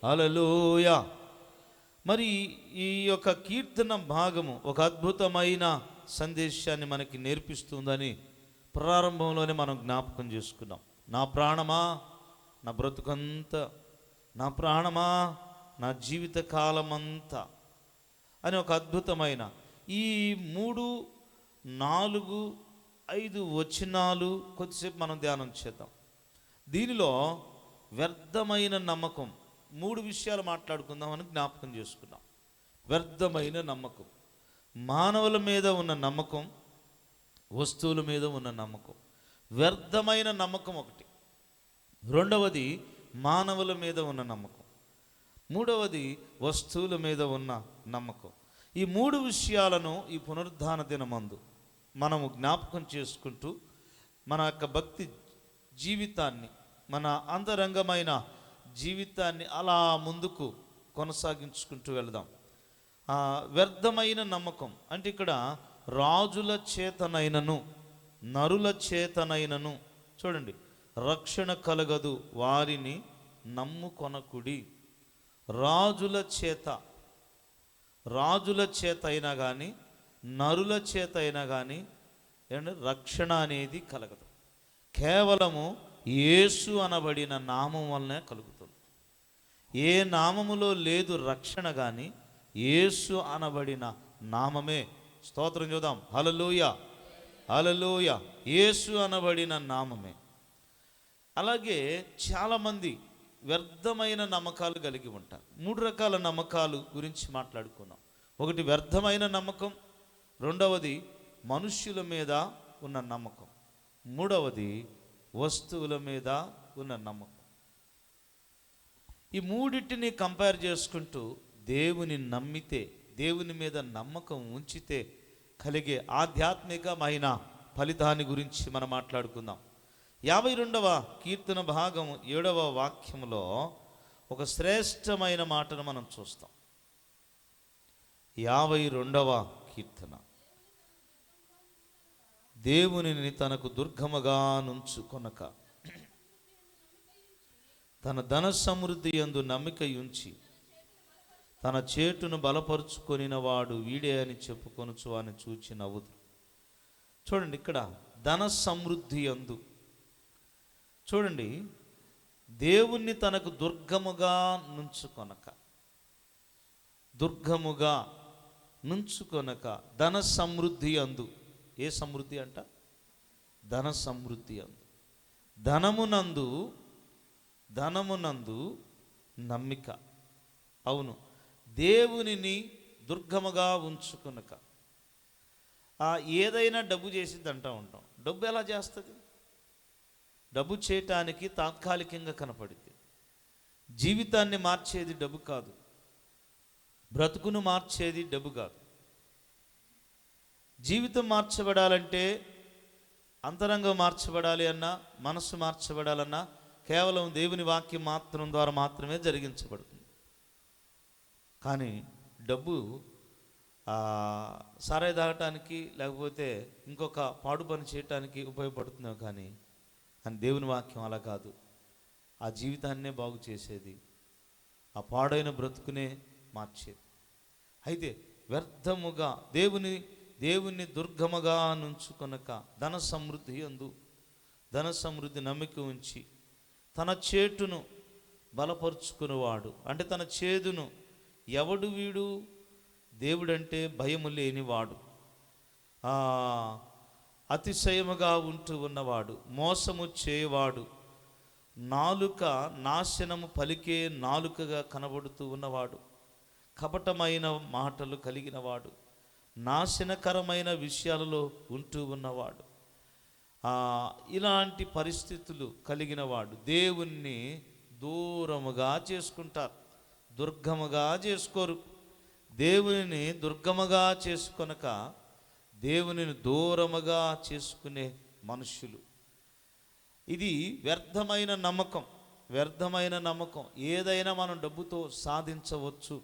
హల్లెలూయా. మరి ఈ యొక్క కీర్తన భాగము ఒక అద్భుతమైన సందేశాన్ని మనకి నేర్పిస్తుందని ప్రారంభంలోనే మనం జ్ఞాపకం చేసుకున్నాం. నా ప్రాణమా, నా బ్రతుకంతా, నా ప్రాణమా, నా జీవిత కాలమంతా అని ఒక అద్భుతమైన ఈ 3, 4, 5 వచనాలు కొద్దిసేపు మనం ధ్యానం చేద్దాం. దీనిలో వ్యర్థమైన నమ్మకం 3 విషయాలు మాట్లాడుకుందామని జ్ఞాపకం చేసుకున్నాం. వ్యర్థమైన నమ్మకం, మానవుల మీద ఉన్న నమ్మకం, వస్తువుల మీద ఉన్న నమ్మకం. వ్యర్థమైన నమ్మకం ఒకటి, రెండవది మానవుల మీద ఉన్న నమ్మకం, మూడవది వస్తువుల మీద ఉన్న నమ్మకం. ఈ 3 విషయాలను ఈ పునరుద్ధాన దినమందు మనము జ్ఞాపకం చేసుకుంటూ మన యొక్క భక్తి జీవితాన్ని, మన అంతరంగమైన జీవితాన్ని అలా ముందుకు కొనసాగించుకుంటూ వెళదాం. వ్యర్థమైన నమ్మకం అంటే ఇక్కడ రాజుల చేతనైనను నరుల చేతనైనను, చూడండి, రక్షణ కలగదు వారిని నమ్ముకొనకుడి. రాజుల చేత అయినా కానీ నరుల చేత అయినా కానీ రక్షణ అనేది కలగదు. కేవలము యేసు అనబడిన నామం వల్లనే కలుగుతుంది. ఏ నామములో లేదు రక్షణ కానీ యేసు అనబడిన నామమే. స్తోత్రం చూద్దాం. హల్లెలూయా, హల్లెలూయా. యేసు అనబడిన నామమే. అలాగే చాలామంది వ్యర్థమైన నమ్మకాలు కలిగి ఉంటారు. 3 రకాల నమ్మకాలు గురించి మాట్లాడుకున్నాం. ఒకటి వ్యర్థమైన నమ్మకం, రెండవది మనుష్యుల మీద ఉన్న నమ్మకం, మూడవది వస్తువుల మీద ఉన్న నమ్మకం. ఈ మూడింటిని కంపేర్ చేసుకుంటూ దేవుని నమ్మితే, దేవుని మీద నమ్మకం ఉంచితే కలిగే ఆధ్యాత్మికమైన ఫలితాన్ని గురించి మనం మాట్లాడుకుందాం. 52వ కీర్తన భాగం 7వ వాక్యంలో ఒక శ్రేష్టమైన మాటను మనం చూస్తాం. 52వ కీర్తన, దేవునిని తనకు దుర్గముగా నుంచుకొనక తన ధన సమృద్ధి యందు నమ్మిక ఉంచి తన చేటును బలపరుచుకొనిన వాడు వీడే అని చెప్పుకొనుచు అని చూచి నవ్వుదు. చూడండి, ఇక్కడ ధన సమృద్ధి యందు, చూడండి, దేవుణ్ణి తనకు దుర్గముగా నుంచుకొనక, దుర్గముగా నుంచుకొనక ధన సమృద్ధి అందు. ఏ సమృద్ధి అంట? ధన సమృద్ధి అందు. ధనమునందు నమ్మిక. అవును, దేవునిని దుర్గముగా ఉంచుకొనక. ఏదైనా డబ్బు చేసింది అంటూ ఉంటాం. డబ్బు ఎలా చేస్తుంది? డబ్బు చేయటానికి తాత్కాలికంగా కనపడింది. జీవితాన్ని మార్చేది డబ్బు కాదు, బ్రతుకును మార్చేది డబ్బు కాదు. జీవితం మార్చబడాలంటే, అంతరంగం మార్చబడాలి అన్నా, మనస్సు మార్చబడాలన్నా కేవలం దేవుని వాక్యం మాత్రం ద్వారా మాత్రమే జరిగించబడుతుంది. కానీ డబ్బు సారాయి తాగటానికి లేకపోతే ఇంకొక పాడు పని చేయటానికి ఉపయోగపడుతుందో కానీ దేవుని వాక్యం అలా కాదు. ఆ జీవితాన్నే బాగు చేసేది, ఆ పాడైన బ్రతుకునే మార్చేది. అయితే వ్యర్థముగా దేవుని దుర్గముగా నుంచుకొనక ధన సమృద్ధి నమ్మిక ఉంచి తన చేటును బలపరుచుకునేవాడు. అంటే తన చేదును, ఎవడు వీడు? దేవుడంటే భయము లేనివాడు, అతిశయముగా ఉంటూ ఉన్నవాడు, మోసము చేయవాడు, నాలుక నాశనము పలికే నాలుకగా కనబడుతూ ఉన్నవాడు, కపటమైన మాటలు కలిగినవాడు, నాశనకరమైన విషయాలలో ఉంటూ ఉన్నవాడు, ఇలాంటి పరిస్థితులు కలిగినవాడు దేవుణ్ణి దూరముగా చేసుకుంటారు, దుర్గముగా చేసుకోరు. దేవునిని దుర్గముగా చేసుకొనక దేవునిని దూరముగా చేసుకునే మనుష్యులు. ఇది వ్యర్థమైన నమ్మకం. ఏదైనా మనం డబ్బుతో సాధించవచ్చు,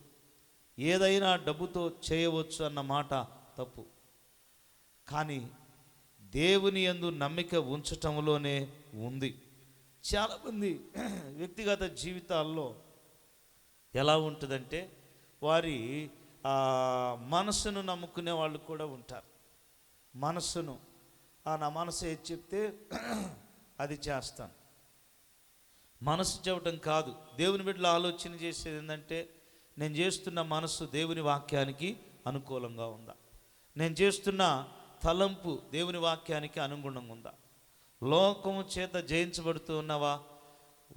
ఏదైనా డబ్బుతో చేయవచ్చు అన్న మాట తప్పు. కానీ దేవుని యందు నమ్మిక ఉంచటంలోనే ఉంది. చాలామంది వ్యక్తిగత జీవితాల్లో ఎలా ఉంటుందంటే వారి మనసును నమ్ముకునే వాళ్ళు కూడా ఉంటారు. మనసును నా మనసు ఏది చెప్తే అది చేస్తాను. మనసు చెప్పటం కాదు, దేవుని బిడ్డలు ఆలోచన చేసేది ఏంటంటే, నేను చేస్తున్న మనసు దేవుని వాక్యానికి అనుకూలంగా ఉందా, నేను చేస్తున్న తలంపు దేవుని వాక్యానికి అనుగుణంగా ఉందా, లోకము చేత జయించబడుతూ ఉన్నావా,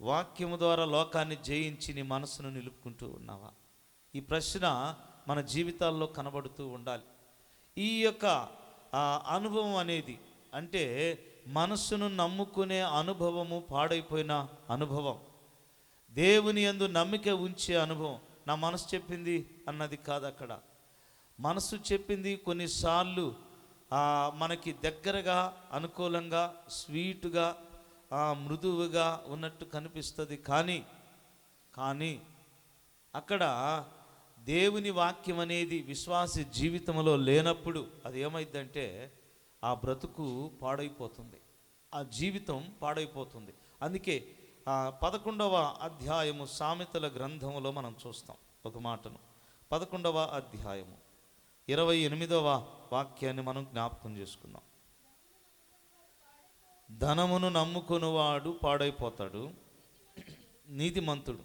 వాక్యము ద్వారా లోకాన్ని జయించి నీ మనసును నిలుపుకుంటూ ఉన్నావా? ఈ ప్రశ్న మన జీవితాల్లో కనబడుతూ ఉండాలి. ఈ యొక్క అనుభవం అనేది, అంటే మనసును నమ్ముకునే అనుభవము పాడైపోయిన అనుభవం, దేవుని యందు నమ్మిక ఉంచే అనుభవం. నా మనసు చెప్పింది అన్నది కాదు. అక్కడ మనసు చెప్పింది కొన్నిసార్లు మనకి దగ్గరగా, అనుకూలంగా, స్వీటుగా, మృదువుగా ఉన్నట్టు కనిపిస్తుంది. కానీ అక్కడ దేవుని వాక్యం అనేది విశ్వాస జీవితంలో లేనప్పుడు అది ఏమైందంటే ఆ బ్రతుకు పాడైపోతుంది, ఆ జీవితం పాడైపోతుంది. అందుకే 11వ అధ్యాయము సామెతల గ్రంథములో మనం చూస్తాం ఒక మాటను. 11వ అధ్యాయము 28వ వాక్యాన్ని మనం జ్ఞాపకం చేసుకుందాం. ధనమును నమ్ముకునివాడు పాడైపోతాడు, నీతిమంతుడు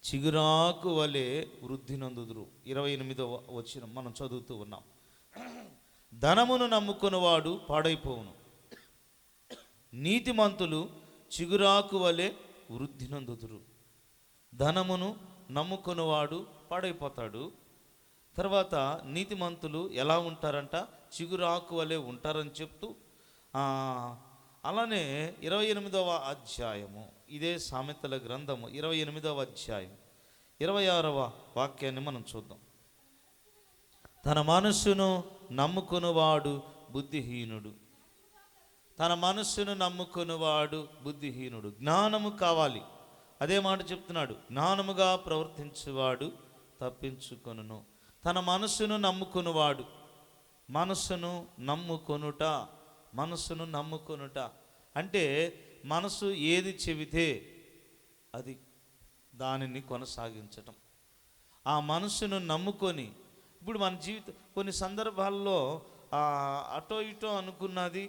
చిగురాకు వలె వృద్ధి నందుదురు. 28వ వచనం మనం చదువుతూ ఉన్నాం. ధనమును నమ్ముకునివాడు పాడైపోవును, నీతిమంతులు చిగురాకు వలె వృద్ధి నందుదురు. ధనమును నమ్ముకునివాడు పాడైపోతాడు, తర్వాత నీతిమంతులు ఎలా ఉంటారంట, చిగురాకు వలె ఉంటారని చెప్తూ అలానే 28వ అధ్యాయము, ఇదే సామెతల గ్రంథము 28వ అధ్యాయం 26వ వాక్యాన్ని మనం చూద్దాం. తన మనస్సును నమ్ముకునివాడు బుద్ధిహీనుడు, తన మనస్సును నమ్ముకునివాడు బుద్ధిహీనుడు. జ్ఞానము కావాలి, అదే మాట చెప్తున్నాడు. జ్ఞానముగా ప్రవర్తించువాడు తప్పించుకొనును. తన మనస్సును నమ్ముకునివాడు, మనస్సును నమ్ముకొనుట అంటే మనసు ఏది చెబితే అది దానిని కొనసాగించటం. ఆ మనసును నమ్ముకొని, ఇప్పుడు మన కొన్ని సందర్భాల్లో అటో ఇటో అనుకున్నది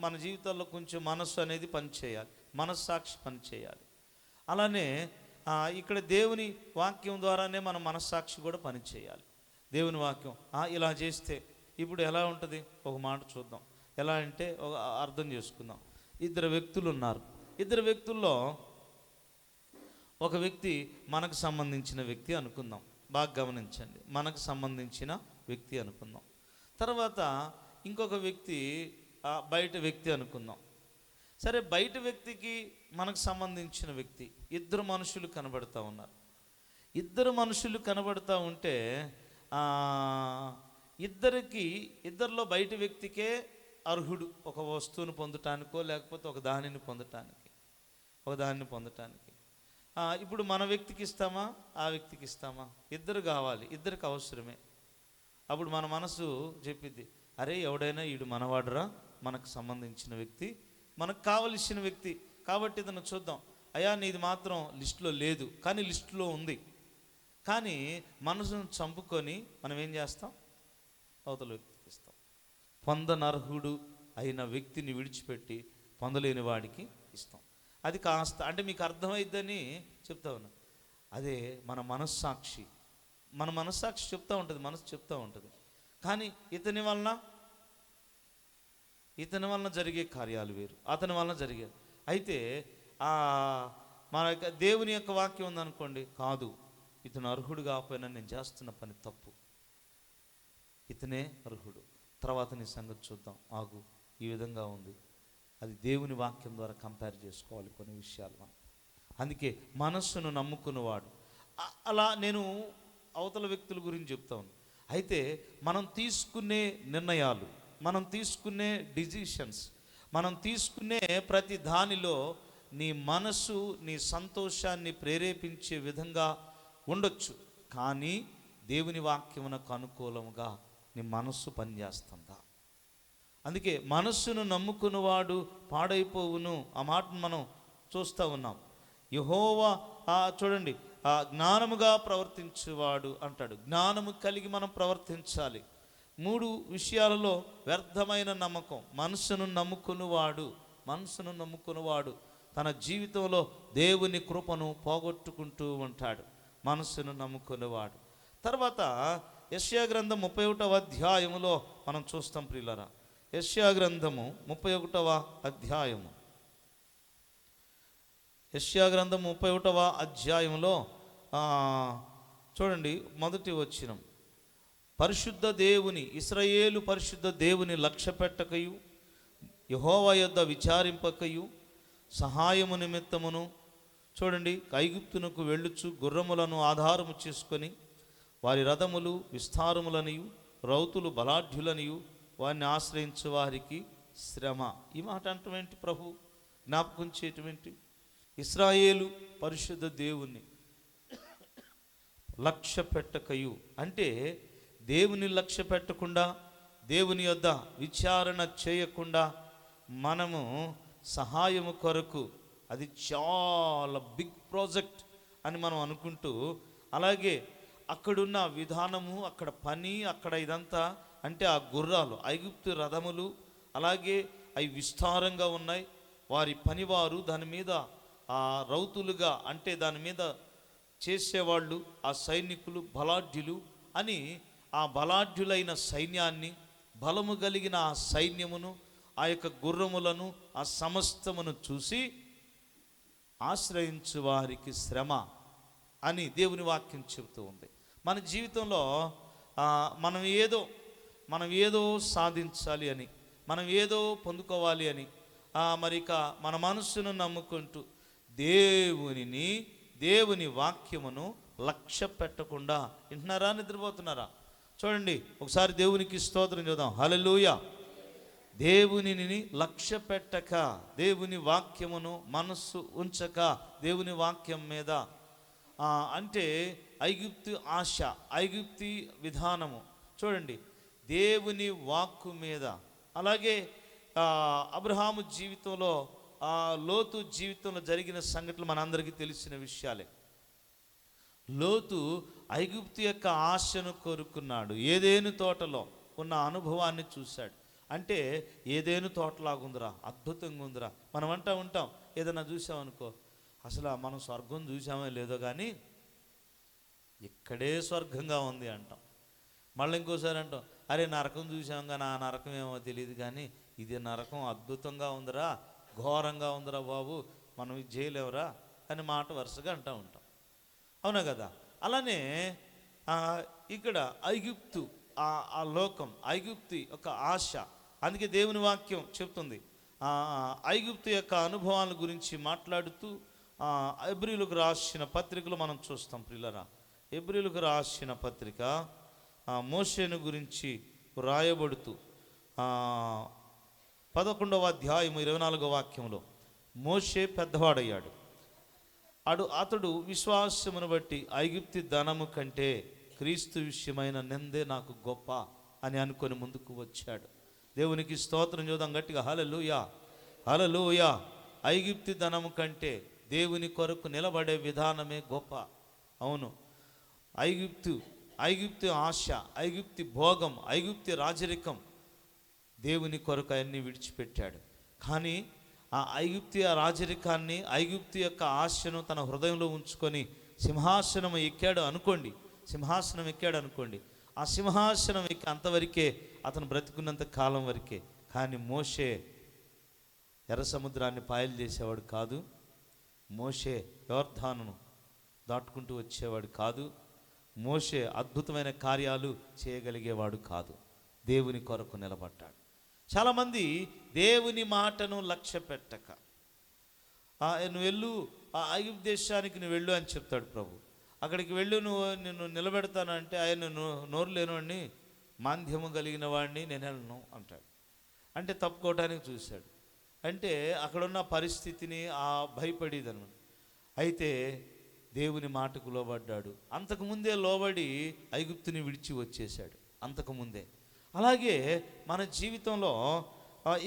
మన జీవితాల్లో కొంచెం మనస్సు అనేది పనిచేయాలి, మనస్సాక్షి పనిచేయాలి. అలానే ఇక్కడ దేవుని వాక్యం ద్వారానే మన మనస్సాక్షి కూడా పనిచేయాలి. దేవుని వాక్యం ఇలా చేస్తే ఇప్పుడు ఎలా ఉంటుంది, ఒక మాట చూద్దాం. ఎలా అంటే అర్థం చేసుకుందాం. ఇద్దరు వ్యక్తులు ఉన్నారు. ఇద్దరు వ్యక్తుల్లో ఒక వ్యక్తి మనకు సంబంధించిన వ్యక్తి అనుకుందాం. బాగా గమనించండి, మనకు సంబంధించిన వ్యక్తి అనుకుందాం. తర్వాత ఇంకొక వ్యక్తి బయట వ్యక్తి అనుకుందాం. సరే, బయట వ్యక్తికి మనకు సంబంధించిన వ్యక్తి, ఇద్దరు మనుషులు కనబడుతూ ఉన్నారు. ఇద్దరు మనుషులు కనబడుతూ ఉంటే ఇద్దరిలో బయట వ్యక్తికే అర్హుడు, ఒక వస్తువును పొందటానికో లేకపోతే ఒక దానిని పొందటానికి. ఇప్పుడు మన వ్యక్తికి ఇస్తామా, ఆ వ్యక్తికి ఇస్తామా? ఇద్దరు కావాలి, ఇద్దరికి అవసరమే. అప్పుడు మన మనసు చెప్పిద్ది, అరే ఎవడైనా ఈడు మనవాడురా, మనకు సంబంధించిన వ్యక్తి, మనకు కావలసిన వ్యక్తి, కాబట్టి ఇతను చూద్దాం. అయ్యా నీది మాత్రం లిస్టులో లేదు, కానీ లిస్టులో ఉంది. కానీ మనసును చంపుకొని మనం ఏం చేస్తాం, అవతల వ్యక్తికి ఇస్తాం. పొందనర్హుడు అయిన వ్యక్తిని విడిచిపెట్టి పొందలేని వాడికి ఇస్తాం. అది కాస్త అంటే మీకు అర్థమైద్దని చెప్తా ఉన్నా. అదే మన మనస్సాక్షి చెప్తూ ఉంటుంది, మనసు చెప్తూ ఉంటుంది. కానీ ఇతని వలన జరిగే కార్యాలు వేరు, అతని వలన జరిగే. అయితే మన దేవుని యొక్క వాక్యం ఉందనుకోండి, కాదు ఇతను అర్హుడు కాకపోయినా నేను చేస్తున్న పని తప్పు, ఇతనే అర్హుడు, తర్వాత నీ సంగతి చూద్దాం, ఆగు, ఈ విధంగా ఉంది. అది దేవుని వాక్యం ద్వారా కంపేర్ చేసుకోవాలి కొన్ని విషయాలు మనం. అందుకే మనస్సును నమ్ముకున్నవాడు. అలా నేను అవతల వ్యక్తుల గురించి చెప్తాను. అయితే మనం తీసుకునే నిర్ణయాలు, మనం తీసుకునే డిసిషన్స్, మనం తీసుకునే ప్రతి దానిలో నీ మనసు నీ సంతోషాన్ని ప్రేరేపించే విధంగా ఉండొచ్చు. కానీ దేవుని వాక్యమునకు అనుకూలముగా నీ మనస్సు పనిచేస్తుందా? అందుకే మనస్సును నమ్ముకున్నవాడు పాడైపోవును, ఆ మాటను మనం చూస్తూ ఉన్నాం. యెహోవా చూడండి జ్ఞానముగా ప్రవర్తించువాడు అంటాడు. జ్ఞానము కలిగి మనం ప్రవర్తించాలి. 3 విషయాలలో వ్యర్థమైన నమ్మకం. మనసును నమ్ముకునివాడు తన జీవితంలో దేవుని కృపను పోగొట్టుకుంటూ ఉంటాడు. మనసును నమ్ముకునేవాడు. తర్వాత యెషయా గ్రంథం 31వ అధ్యాయములో మనం చూస్తాం ప్రియులారా. యెషయా గ్రంథము 31వ అధ్యాయము. యెషయా గ్రంథం 31వ అధ్యాయంలో చూడండి, మొదటి వచనం. పరిశుద్ధ దేవుని, ఇశ్రాయేలు పరిశుద్ధ దేవుని లక్ష్యపెట్టకయు, యెహోవా యొద్ద విచారింపకయు, సహాయము నిమిత్తమును చూడండి ఐగుప్తునకు వెళ్ళుచు గుర్రములను ఆధారము చేసుకొని వారి రథములు విస్తారములనియు రౌతులు బలాఢ్యులనియు వారిని ఆశ్రయించు వారికి శ్రమ. ఈ మాట అంటమేంటి ప్రభు జ్ఞాపకం చేయటమేంటి? ఇశ్రాయేలు పరిశుద్ధ దేవుణ్ణి లక్ష్య పెట్టకయు అంటే దేవుని లక్ష్య పెట్టకుండా, దేవుని యొద్ద విచారణ చేయకుండా మనము సహాయము కొరకు, అది చాలా బిగ్ ప్రాజెక్ట్ అని మనం అనుకుంటూ, అలాగే అక్కడున్న విధానము, అక్కడ పని, అక్కడ ఇదంతా అంటే ఆ గుర్రాలు ఐగుప్తు రథములు అలాగే అవి విస్తారంగా ఉన్నాయి. వారి పనివారు దాని మీద రౌతులుగా అంటే దాని మీద చేసేవాళ్ళు ఆ సైనికులు బలాఢ్యులు అని ఆ బలాఢ్యులైన సైన్యాన్ని, బలము కలిగిన ఆ సైన్యమును, ఆ యొక్క గుర్రములను, ఆ సమస్తమును చూసి ఆశ్రయించు వారికి శ్రమ అని దేవుని వాక్యం చెబుతూ ఉంది. మన జీవితంలో మనం ఏదో సాధించాలి అని, మనం ఏదో పొందుకోవాలి అని మరిక మన మనస్సును నమ్ముకుంటూ దేవుని వాక్యమును లక్ష్య పెట్టకుండా వింటున్నారా, నిద్రపోతున్నారా? చూడండి ఒకసారి దేవునికి స్తోత్రం చూద్దాం. హల్లెలూయా. దేవునిని లక్ష్య పెట్టక, దేవుని వాక్యమును మనస్సు ఉంచక, దేవుని వాక్యం మీద అంటే ఐగుప్తు ఆశ, ఐగుప్తి విధానము చూడండి, దేవుని వాక్కు మీద. అలాగే అబ్రహాము జీవితంలో, లోతు జీవితంలో జరిగిన సంఘటనలు మనందరికీ తెలిసిన విషయాలే. లోతు ఐగుప్తు యొక్క ఆశను కోరుకున్నాడు. ఏదేను తోటలో ఉన్న అనుభవాన్ని చూశాడు. అంటే ఏదేను తోటలాగుందిరా, అద్భుతంగా ఉందిరా. మనం అంటూ ఉంటాం, ఏదైనా చూసామనుకో, అసలు మనం స్వర్గం చూసామో లేదో కానీ ఇక్కడే స్వర్గంగా ఉంది అంటాం. మళ్ళీ ఇంకోసారి అంటాం, అరే నరకం చూసాం కానీ ఆ నరకం ఏమో తెలియదు కానీ ఇది నరకం అద్భుతంగా ఉందిరా, ఘోరంగా ఉందిరా బాబు, మనం ఇది చేయలేవురా అని మాట వరుసగా అంటూ ఉంటాం. అవునా కదా? అలానే ఇక్కడ ఐగుప్తు ఆ లోకం, ఐగుప్తి ఒక ఆశ. అందుకే దేవుని వాక్యం చెప్తుంది, ఐగుప్తు యొక్క అనుభవాల గురించి మాట్లాడుతూ హెబ్రీయులకు రాసిన పత్రికలు మనం చూస్తాం ప్రియులారా. హెబ్రీయులకు రాసిన పత్రిక మోషేను గురించి రాయబడుతూ 11వ అధ్యాయం 24వ వాక్యంలో, మోషే పెద్దవాడయ్యాడు, అతడు విశ్వాసమును బట్టి ఐగుప్తి ధనము కంటే క్రీస్తు విషయమైన నిందే నాకు గొప్ప అని అనుకొని ముందుకు వచ్చాడు. దేవునికి స్తోత్రం చూద్దాం గట్టిగా. హల్లెలూయా, హల్లెలూయా. ఐగుప్తి ధనము కంటే దేవుని కొరకు నిలబడే విధానమే గొప్ప. అవును, ఐగుప్తు ఆశ, ఐగుప్తి భోగం, ఐగుప్తి రాజరికం, దేవుని కొరకు అన్నీ విడిచిపెట్టాడు. కానీ ఆ ఐగుప్తి రాజరికాన్ని, ఐగుప్తి యొక్క ఆశను తన హృదయంలో ఉంచుకొని సింహాసనం ఎక్కాడు అనుకోండి, ఆ సింహాసనం ఎక్కి అంతవరకే, అతను బ్రతికున్నంత కాలం వరకే. కానీ మోషే ఎర్ర సముద్రాన్ని పాయలు చేసేవాడు కాదు, మోషే యోర్దానును దాటుకుంటూ వచ్చేవాడు కాదు, మోషే అద్భుతమైన కార్యాలు చేయగలిగేవాడు కాదు. దేవుని కొరకు నిలబడ్డాడు. చాలామంది దేవుని మాటను లక్ష్య పెట్టక, నువ్వు వెళ్ళు ఆ ఐగుప్తు దేశానికి, నువ్వు వెళ్ళు అని చెప్తాడు ప్రభు. అక్కడికి వెళ్ళు, నిన్ను నిలబెడతానంటే ఆయన నోరు లేనివాడిని, మాంద్యము కలిగిన వాడిని నేను వెళ్ళను అంటాడు. అంటే తప్పుకోవటానికి చూశాడు. అంటే అక్కడున్న పరిస్థితిని భయపడేదన్నమాట. అయితే దేవుని మాటకు లోబడ్డాడు. అంతకుముందే లోబడి ఐగుప్తుని విడిచి వచ్చేశాడు, అంతకుముందే. అలాగే మన జీవితంలో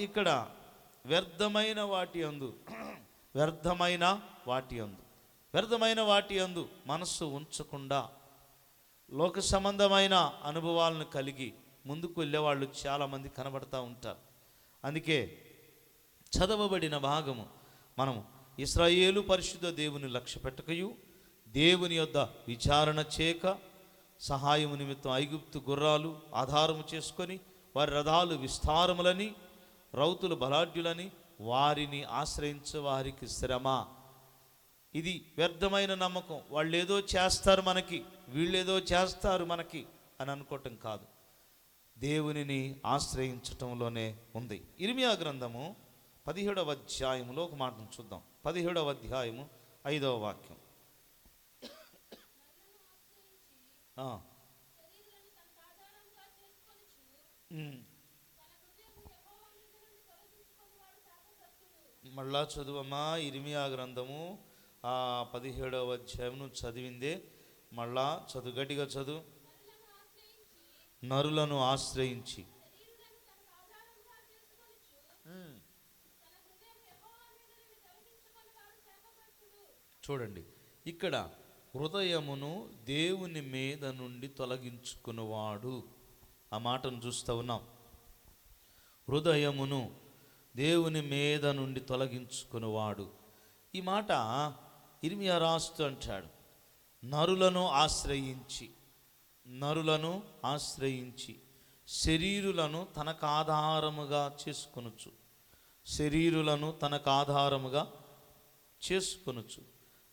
ఇక్కడ వ్యర్థమైన వాటి యందు వ్యర్థమైన వాటి యందు మనస్సు ఉంచకుండా లోక సంబంధమైన అనుభవాలను కలిగి ముందుకు వెళ్ళేవాళ్ళు చాలామంది కనబడతా ఉంటారు. అందుకే చదవబడిన భాగము మనము ఇశ్రాయేలు పరిశుద్ధ దేవుని లక్ష్య పెట్టకయు దేవుని యొద్ద విచారణ చేయక సహాయము నిమిత్తం ఐగుప్తు గుర్రాలు ఆధారము చేసుకొని వారి రథాలు విస్తారములని రౌతులు బలాఢ్యులని వారిని ఆశ్రయించే వారికి శ్రమ. ఇది వ్యర్థమైన నమ్మకం. వాళ్ళు ఏదో చేస్తారు మనకి, వీళ్ళేదో చేస్తారు మనకి అని అనుకోవటం కాదు, దేవునిని ఆశ్రయించటంలోనే ఉంది. ఇర్మియా గ్రంథము 17వ అధ్యాయములో ఒక మాటను చూద్దాం. 17వ అధ్యాయము 5వ వాక్యం. మళ్ళా చదువమ్మా, ఇర్మియా గ్రంథము 17వ అధ్యాయం చదివిందే మళ్ళా చదువు, గట్టిగా చదువు. నరులను ఆశ్రయించి చూడండి, ఇక్కడ హృదయమును దేవుని మీద నుండి తొలగించుకున్నవాడు, ఆ మాటను చూస్తూ ఉన్నాం. హృదయమును దేవుని మీద నుండి తొలగించుకున్నవాడు. ఈ మాట ఇర్మియా రాస్తూ అంటాడు, నరులను ఆశ్రయించి శరీరులను తనకు ఆధారముగా చేసుకొనుచు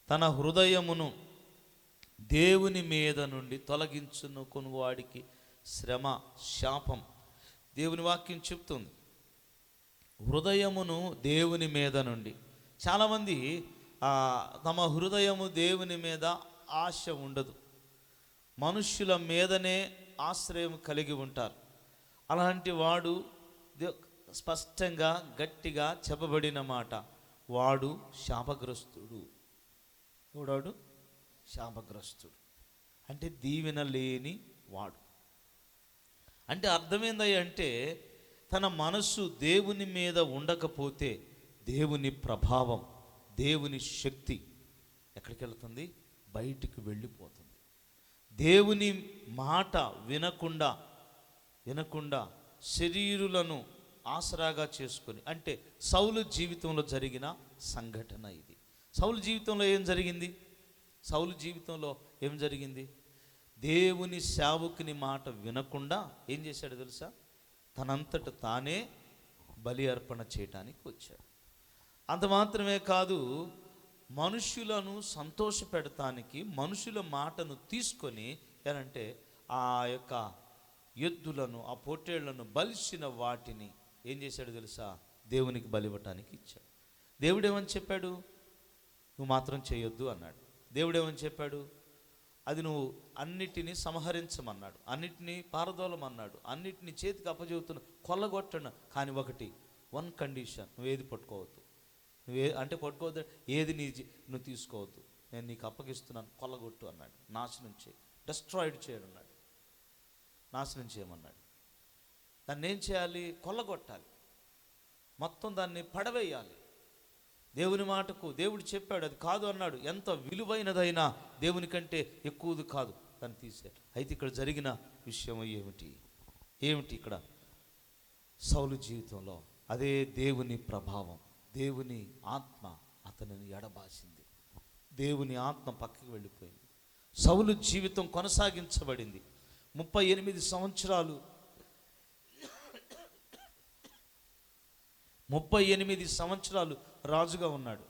తన హృదయమును దేవుని మీద నుండి తొలగించుకుని వాడికి శ్రమ, శాపం. దేవుని వాక్యం చెప్తుంది, హృదయమును దేవుని మీద నుండి. చాలామంది తమ హృదయము దేవుని మీద ఆశ ఉండదు, మనుష్యుల మీదనే ఆశ్రయం కలిగి ఉంటారు. అలాంటి వాడు స్పష్టంగా గట్టిగా చెప్పబడిన మాట, వాడు శాపగ్రస్తుడు. వాడు శాపగ్రస్తుడు అంటే దీవెన లేని వాడు. అంటే అర్థమైందంటే తన మనస్సు దేవుని మీద ఉండకపోతే దేవుని ప్రభావం, దేవుని శక్తి ఎక్కడికి వెళ్తుంది? బయటికి వెళ్ళిపోతుంది. దేవుని మాట వినకుండా శరీరులను ఆసరాగా చేసుకొని, అంటే సౌలు జీవితంలో జరిగిన సంఘటన ఇది. సౌలు జీవితంలో ఏం జరిగింది? దేవుని సేవకుని మాట వినకుండా ఏం చేశాడు తెలుసా? తనంతట తానే బలి అర్పణ చేయటానికి వచ్చాడు. అంత మాత్రమే కాదు, మనుషులను సంతోషపెడటానికి మనుషుల మాటను తీసుకొని ఏనంటే ఆ యొక్క ఎద్దులను, ఆ పొట్టేళ్లను, బలిసిన వాటిని ఏం చేశాడు తెలుసా? దేవునికి బలివ్వటానికి ఇచ్చాడు. దేవుడేమని చెప్పాడు? నువ్వు మాత్రం చేయొద్దు అన్నాడు. దేవుడేమని చెప్పాడు? అది నువ్వు అన్నిటినీ సంహరించమన్నాడు, అన్నిటినీ పారదోలమన్నాడు, అన్నిటినీ చేతికి అప్పచెబుతున్నా, కొల్లగొట్టను. కానీ వన్ కండిషన్, నువ్వేది పట్టుకోవద్దు. అంటే పట్టుకోవద్దు, ఏది నువ్వు తీసుకోవద్దు, నేను నీకు అప్పగిస్తున్నాను, కొల్లగొట్టు అన్నాడు. నాశనం చేయి, డెస్ట్రాయిడ్ చేయమన్నాడు, నాశనం చేయమన్నాడు. దాన్ని ఏం చేయాలి? కొల్లగొట్టాలి, మొత్తం దాన్ని పడవేయాలి. దేవుని మాటకు దేవుడు చెప్పాడు, అది కాదు అన్నాడు. ఎంత విలువైనదైనా దేవుని కంటే ఎక్కువది కాదు, దాన్ని తీసాడు. అయితే ఇక్కడ జరిగిన విషయం ఏమిటి ఇక్కడ సౌలు జీవితంలో? అదే దేవుని ప్రభావం, దేవుని ఆత్మ అతనిని ఎడబాసింది. దేవుని ఆత్మ పక్కకి వెళ్ళిపోయింది. సౌలు జీవితం కొనసాగించబడింది. 38 సంవత్సరాలు 38 సంవత్సరాలు రాజుగా ఉన్నాడు.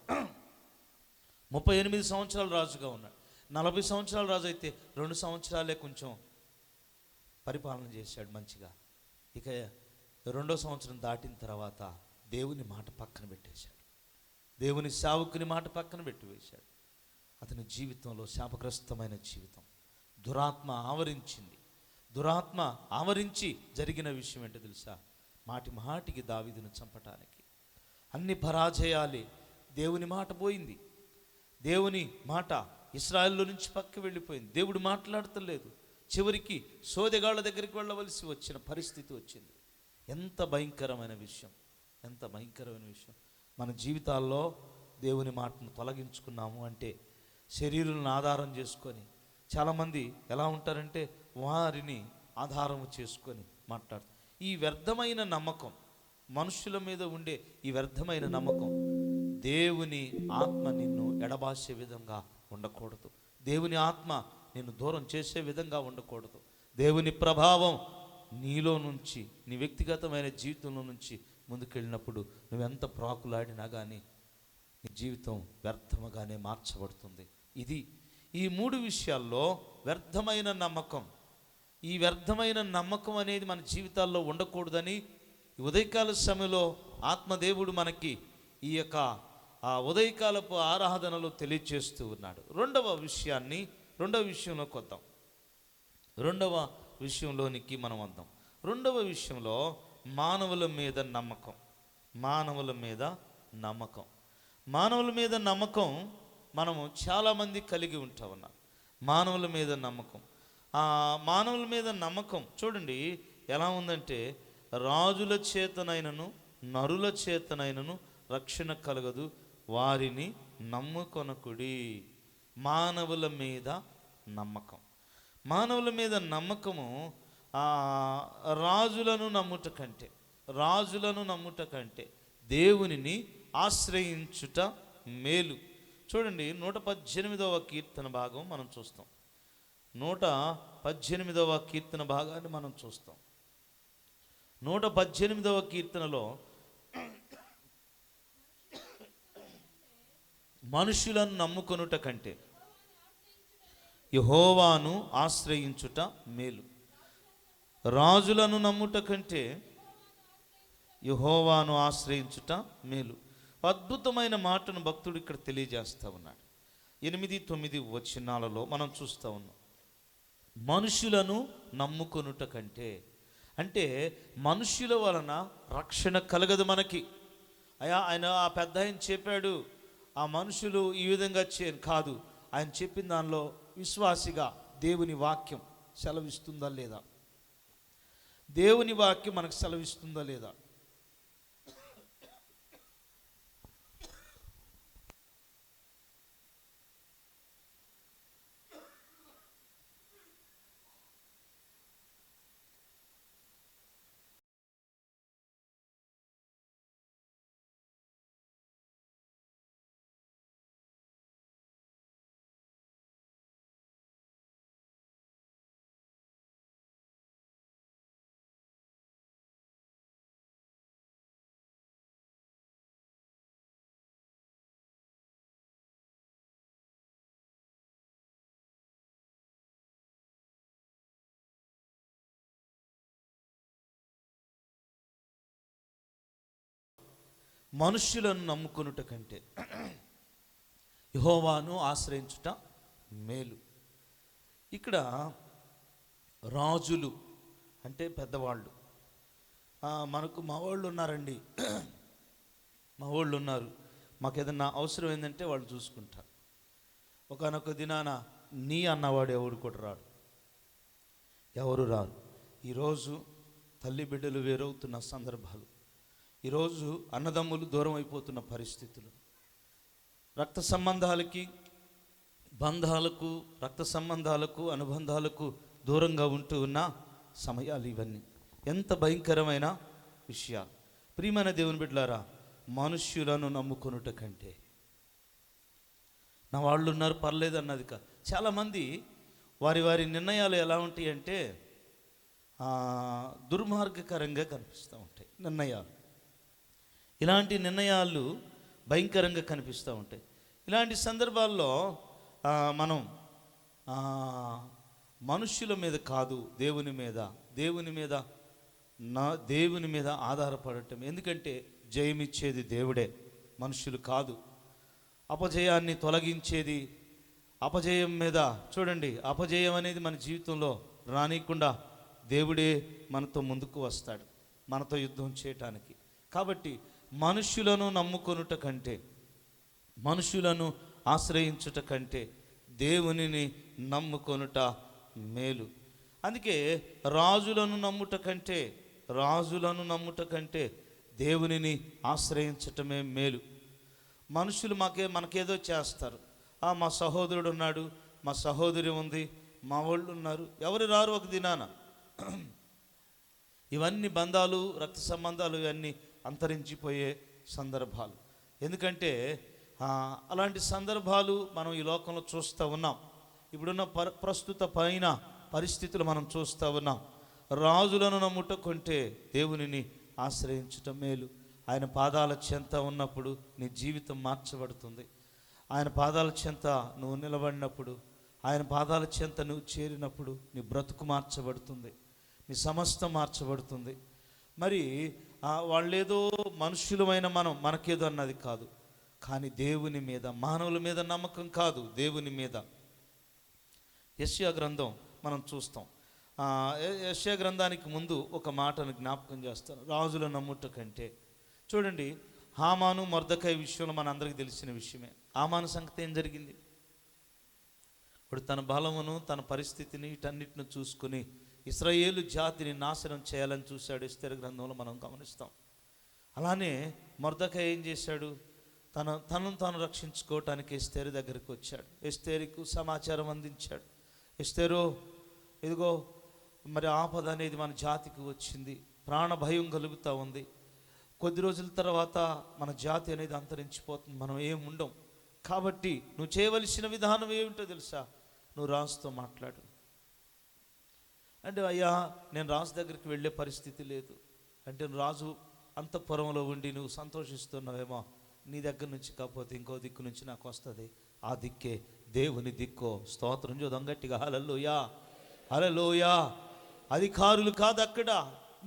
38 సంవత్సరాలు రాజుగా ఉన్నాడు. 40 సంవత్సరాలు రాజు అయితే 2 సంవత్సరాలే కొంచెం పరిపాలన చేశాడు మంచిగా. ఇక 2వ సంవత్సరం దాటిన తర్వాత దేవుని మాట పక్కన పెట్టేశాడు, దేవుని సేవకుని మాట పక్కన పెట్టివేశాడు. అతని జీవితంలో శాపగ్రస్తమైన జీవితం, దురాత్మ ఆవరించింది. దురాత్మ ఆవరించి జరిగిన విషయం ఏంటో తెలుసా? మాటికి దావీదును చంపటానికి అన్ని పరాజయాలే. దేవుని మాట పోయింది, దేవుని మాట ఇశ్రాయేలు నుంచి పక్కకి వెళ్ళిపోయింది. దేవుడు మాట్లాడతలేదు. చివరికి సోదెగాళ్ళ దగ్గరికి వెళ్ళవలసి వచ్చిన పరిస్థితి వచ్చింది. ఎంత భయంకరమైన విషయం! మన జీవితాల్లో దేవుని మాటను తొలగించుకున్నాము అంటే శరీరులను ఆధారం చేసుకొని చాలామంది ఎలా ఉంటారంటే వారిని ఆధారము చేసుకొని మాట్లాడతారు. ఈ వ్యర్థమైన నమ్మకం, మనుషుల మీద ఉండే ఈ వ్యర్థమైన నమ్మకం దేవుని ఆత్మ నిన్ను ఎడబాసే విధంగా ఉండకూడదు. దేవుని ఆత్మ నిన్ను దూరం చేసే విధంగా ఉండకూడదు. దేవుని ప్రభావం నీలో నుంచి, నీ వ్యక్తిగతమైన జీవితంలో నుంచి ముందుకెళ్ళినప్పుడు నువ్వెంత ప్రాకులాడినా కానీ నీ జీవితం వ్యర్థముగానే మార్చబడుతుంది. ఇది ఈ 3 విషయాల్లో వ్యర్థమైన నమ్మకం, ఈ వ్యర్థమైన నమ్మకం అనేది మన జీవితాల్లో ఉండకూడదని ఈ ఉదయకాల సమయంలో ఆత్మదేవుడు మనకి ఈ యొక్క ఉదయకాలపు ఆరాధనలో తెలియచేస్తూ ఉన్నాడు. రెండవ విషయంలోకి వద్దాం. రెండవ విషయంలోనికి మనం వద్దాం. రెండవ విషయంలో మానవుల మీద నమ్మకం. మానవుల మీద నమ్మకం. మానవుల మీద నమ్మకం మనము చాలామంది కలిగి ఉంటా ఉన్నాం. మానవుల మీద నమ్మకం. మానవుల మీద నమ్మకం చూడండి ఎలా ఉందంటే, రాజుల చేతనైనను నరుల చేతనైనను రక్షణ కలగదు, వారిని నమ్ముకొనకుడి. మానవుల మీద నమ్మకం. మానవుల మీద నమ్మకము రాజులను నమ్ముట కంటే దేవునిని ఆశ్రయించుట మేలు. చూడండి 118వ కీర్తన భాగం మనం చూస్తాం. 118వ కీర్తన భాగాన్ని మనం చూస్తాం. 118వ కీర్తనలో మనుషులను నమ్ముకొనుట కంటే యెహోవాను ఆశ్రయించుట మేలు. రాజులను నమ్ముట కంటే యెహోవాను ఆశ్రయించుట మేలు. అద్భుతమైన మాటను భక్తుడు ఇక్కడ తెలియజేస్తూ ఉన్నాడు. 8-9 వచనాలలో మనం చూస్తూ ఉన్నాం. మనుషులను నమ్ముకొనుట కంటే, అంటే మనుషుల వలన రక్షణ కలగదు మనకి. ఆయన ఆ పెద్ద ఆయన చెప్పాడు, ఆ మనుషులు ఈ విధంగా కాదు, ఆయన చెప్పిన దానిలో విశ్వాసిగా దేవుని వాక్యం సెలవిస్తుందా లేదా? దేవుని వాక్యం మనకు సెలవిస్తుందా లేదా? మనుష్యులను నమ్ముకొనుట కంటే యెహోవాను ఆశ్రయించుట మేలు. ఇక్కడ రాజులు అంటే పెద్దవాళ్ళు. మనకు మా వాళ్ళు ఉన్నారండి, మా వాళ్ళు ఉన్నారు, మాకు ఏదన్నా అవసరం ఏంటంటే వాళ్ళు చూసుకుంటారు. ఒకనొక దినాన నీ అన్నవాడు ఎవరు కూడా రాడు, ఎవరు రారు. ఈరోజు తల్లి బిడ్డలు వేరవుతున్న సందర్భాలు, ఈరోజు అన్నదమ్ములు దూరం అయిపోతున్న పరిస్థితులు, రక్త సంబంధాలకి బంధాలకు, రక్త సంబంధాలకు అనుబంధాలకు దూరంగా ఉంటూ ఉన్న సమయాలు ఇవన్నీ. ఎంత భయంకరమైన విషయాలు. ప్రియమైన దేవుని బిడ్డలారా, మనుష్యులను నమ్ముకొనుట కంటే, నా వాళ్ళు ఉన్నారు పర్లేదు అన్నది కాదు. చాలామంది వారి నిర్ణయాలు ఎలా ఉంటాయి అంటే దుర్మార్గకరంగా కనిపిస్తూ ఉంటాయి నిర్ణయాలు. ఇలాంటి నిర్ణయాలు భయంకరంగా కనిపిస్తూ ఉంటాయి. ఇలాంటి సందర్భాల్లో మనం మనుష్యుల మీద కాదు, దేవుని మీద ఆధారపడటం. ఎందుకంటే జయమిచ్చేది దేవుడే, మనుష్యులు కాదు. అపజయాన్ని తొలగించేది, అపజయం మీద చూడండి, అపజయం అనేది మన జీవితంలో రానియకుండా దేవుడే మనతో ముందుకు వస్తాడు, మనతో యుద్ధం చేయటానికి. కాబట్టి మనుష్యులను నమ్ముకొనుట కంటే, మనుష్యులను ఆశ్రయించుట కంటే దేవునిని నమ్ముకొనుట మేలు. అందుకే రాజులను నమ్ముట కంటే దేవునిని ఆశ్రయించటమే మేలు. మనుషులు మనకేదో చేస్తారు, మా సహోదరుడు ఉన్నాడు, మా సహోదరి ఉంది, మా వాళ్ళు ఉన్నారు, ఎవరు రారు ఒక దినాన. ఇవన్నీ బంధాలు, రక్త సంబంధాలు ఇవన్నీ అంతరించిపోయే సందర్భాలు. ఎందుకంటే అలాంటి సందర్భాలు మనం ఈ లోకంలో చూస్తూ ఉన్నాం. ఇప్పుడున్న ప్రస్తుత పరిస్థితులు మనం చూస్తూ ఉన్నాం. రాజులను నమ్ముట కొంటే దేవునిని ఆశ్రయించటం మేలు. ఆయన పాదాల చెంత ఉన్నప్పుడు నీ జీవితం మార్చబడుతుంది. ఆయన పాదాల చెంత నువ్వు నిలబడినప్పుడు, ఆయన పాదాల చెంత నువ్వు చేరినప్పుడు నీ బ్రతుకు మార్చబడుతుంది, నీ సమస్తం మార్చబడుతుంది. మరి వాళ్ళేదో మనుషులమైన మనకేదో అన్నది కాదు, కానీ దేవుని మీద, మానవుల మీద నమ్మకం కాదు, దేవుని మీద. యెషయా గ్రంథం మనం చూస్తాం. యెషయా గ్రంథానికి ముందు ఒక మాటను జ్ఞాపకం చేస్తాను, రాజుల నమ్ముట కంటే. చూడండి, హామాను మొర్దెకై విషయంలో మన అందరికీ తెలిసిన విషయమే. హామాను సంగతి ఏం జరిగింది? ఇప్పుడు తన బలమును, తన పరిస్థితిని, వీటన్నిటిని చూసుకుని ఇశ్రాయేలు జాతిని నాశనం చేయాలని చూశాడు. ఎస్తేరు గ్రంథంలో మనం గమనిస్తాం. అలానే మొర్దెకై ఏం చేశాడు? తనను తాను రక్షించుకోవటానికి ఎస్తేరు దగ్గరికి వచ్చాడు. ఎస్తేరుకు సమాచారం అందించాడు. ఎస్తేరు, ఇదిగో మరి ఆపద అనేది మన జాతికి వచ్చింది, ప్రాణ భయం కలుగుతూ ఉంది, కొద్ది రోజుల తర్వాత మన జాతి అనేది అంతరించిపోతుంది, మనం ఏం ఉండం. కాబట్టి నువ్వు చేయవలసిన విధానం ఏమిటో తెలుసా? నువ్వు రాజుతో మాట్లాడు. అంటే అయ్యా, నేను రాజు దగ్గరికి వెళ్ళే పరిస్థితి లేదు అంటే, రాజు అంతఃపురంలో ఉండి నువ్వు సంతోషిస్తున్నావేమో, నీ దగ్గర నుంచి కాకపోతే ఇంకో దిక్కు నుంచి నాకు వస్తుంది. ఆ దిక్కే దేవుని దిక్కో. స్తోత్రం చూద్దాం గట్టిగా. హల్లెలూయా, హల్లెలూయా. అధికారులు కాదు అక్కడ,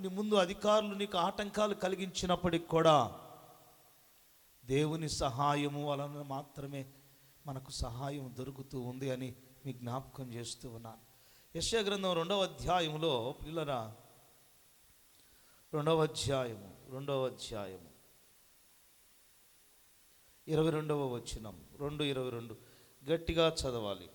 నీ ముందు అధికారులు నీకు ఆటంకాలు కలిగించినప్పటికి కూడా దేవుని సహాయము వలన మాత్రమే మనకు సహాయం దొరుకుతూ ఉంది అని మీ జ్ఞాపకం చేస్తూ ఉన్నాను. యెషయా గ్రంథం 2వ అధ్యాయంలో పిల్లరా, 2వ అధ్యాయము 22వ వచనం, 2:22 గట్టిగా చదవాలి.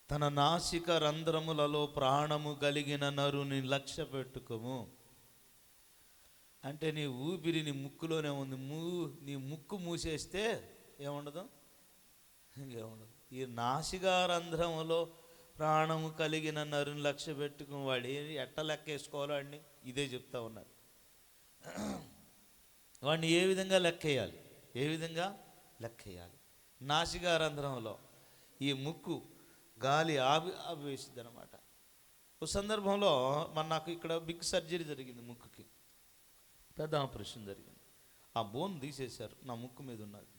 తన నాసిక రంధ్రములలో ప్రాణము కలిగిన నరుని లక్ష్య పెట్టుకోము. అంటే నీ ఊపిరి నీ ముక్కులోనే ఉంది. నీ ముక్కు మూసేస్తే ఏముండదు, ఇంకేముండదు. ఈ నాసిక రంధ్రములో ప్రాణము కలిగిన నరుని లక్ష్య పెట్టుకుని వాడు ఎట్ట లెక్కేసుకోవాలో వాడిని ఇదే చెప్తా ఉన్నారు. వాడిని ఏ విధంగా లెక్కేయాలి, నాసిక రంధ్రంలో ఈ ముక్కు గాలి ఆపివేసింది అనమాట. ఒక సందర్భంలో నాకు ఇక్కడ బిగ్ సర్జరీ జరిగింది, ముక్కుకి పెద్ద ఆపరేషన్ జరిగింది. ఆ బోన్ తీసేశారు, నా ముక్కు మీద ఉన్నది.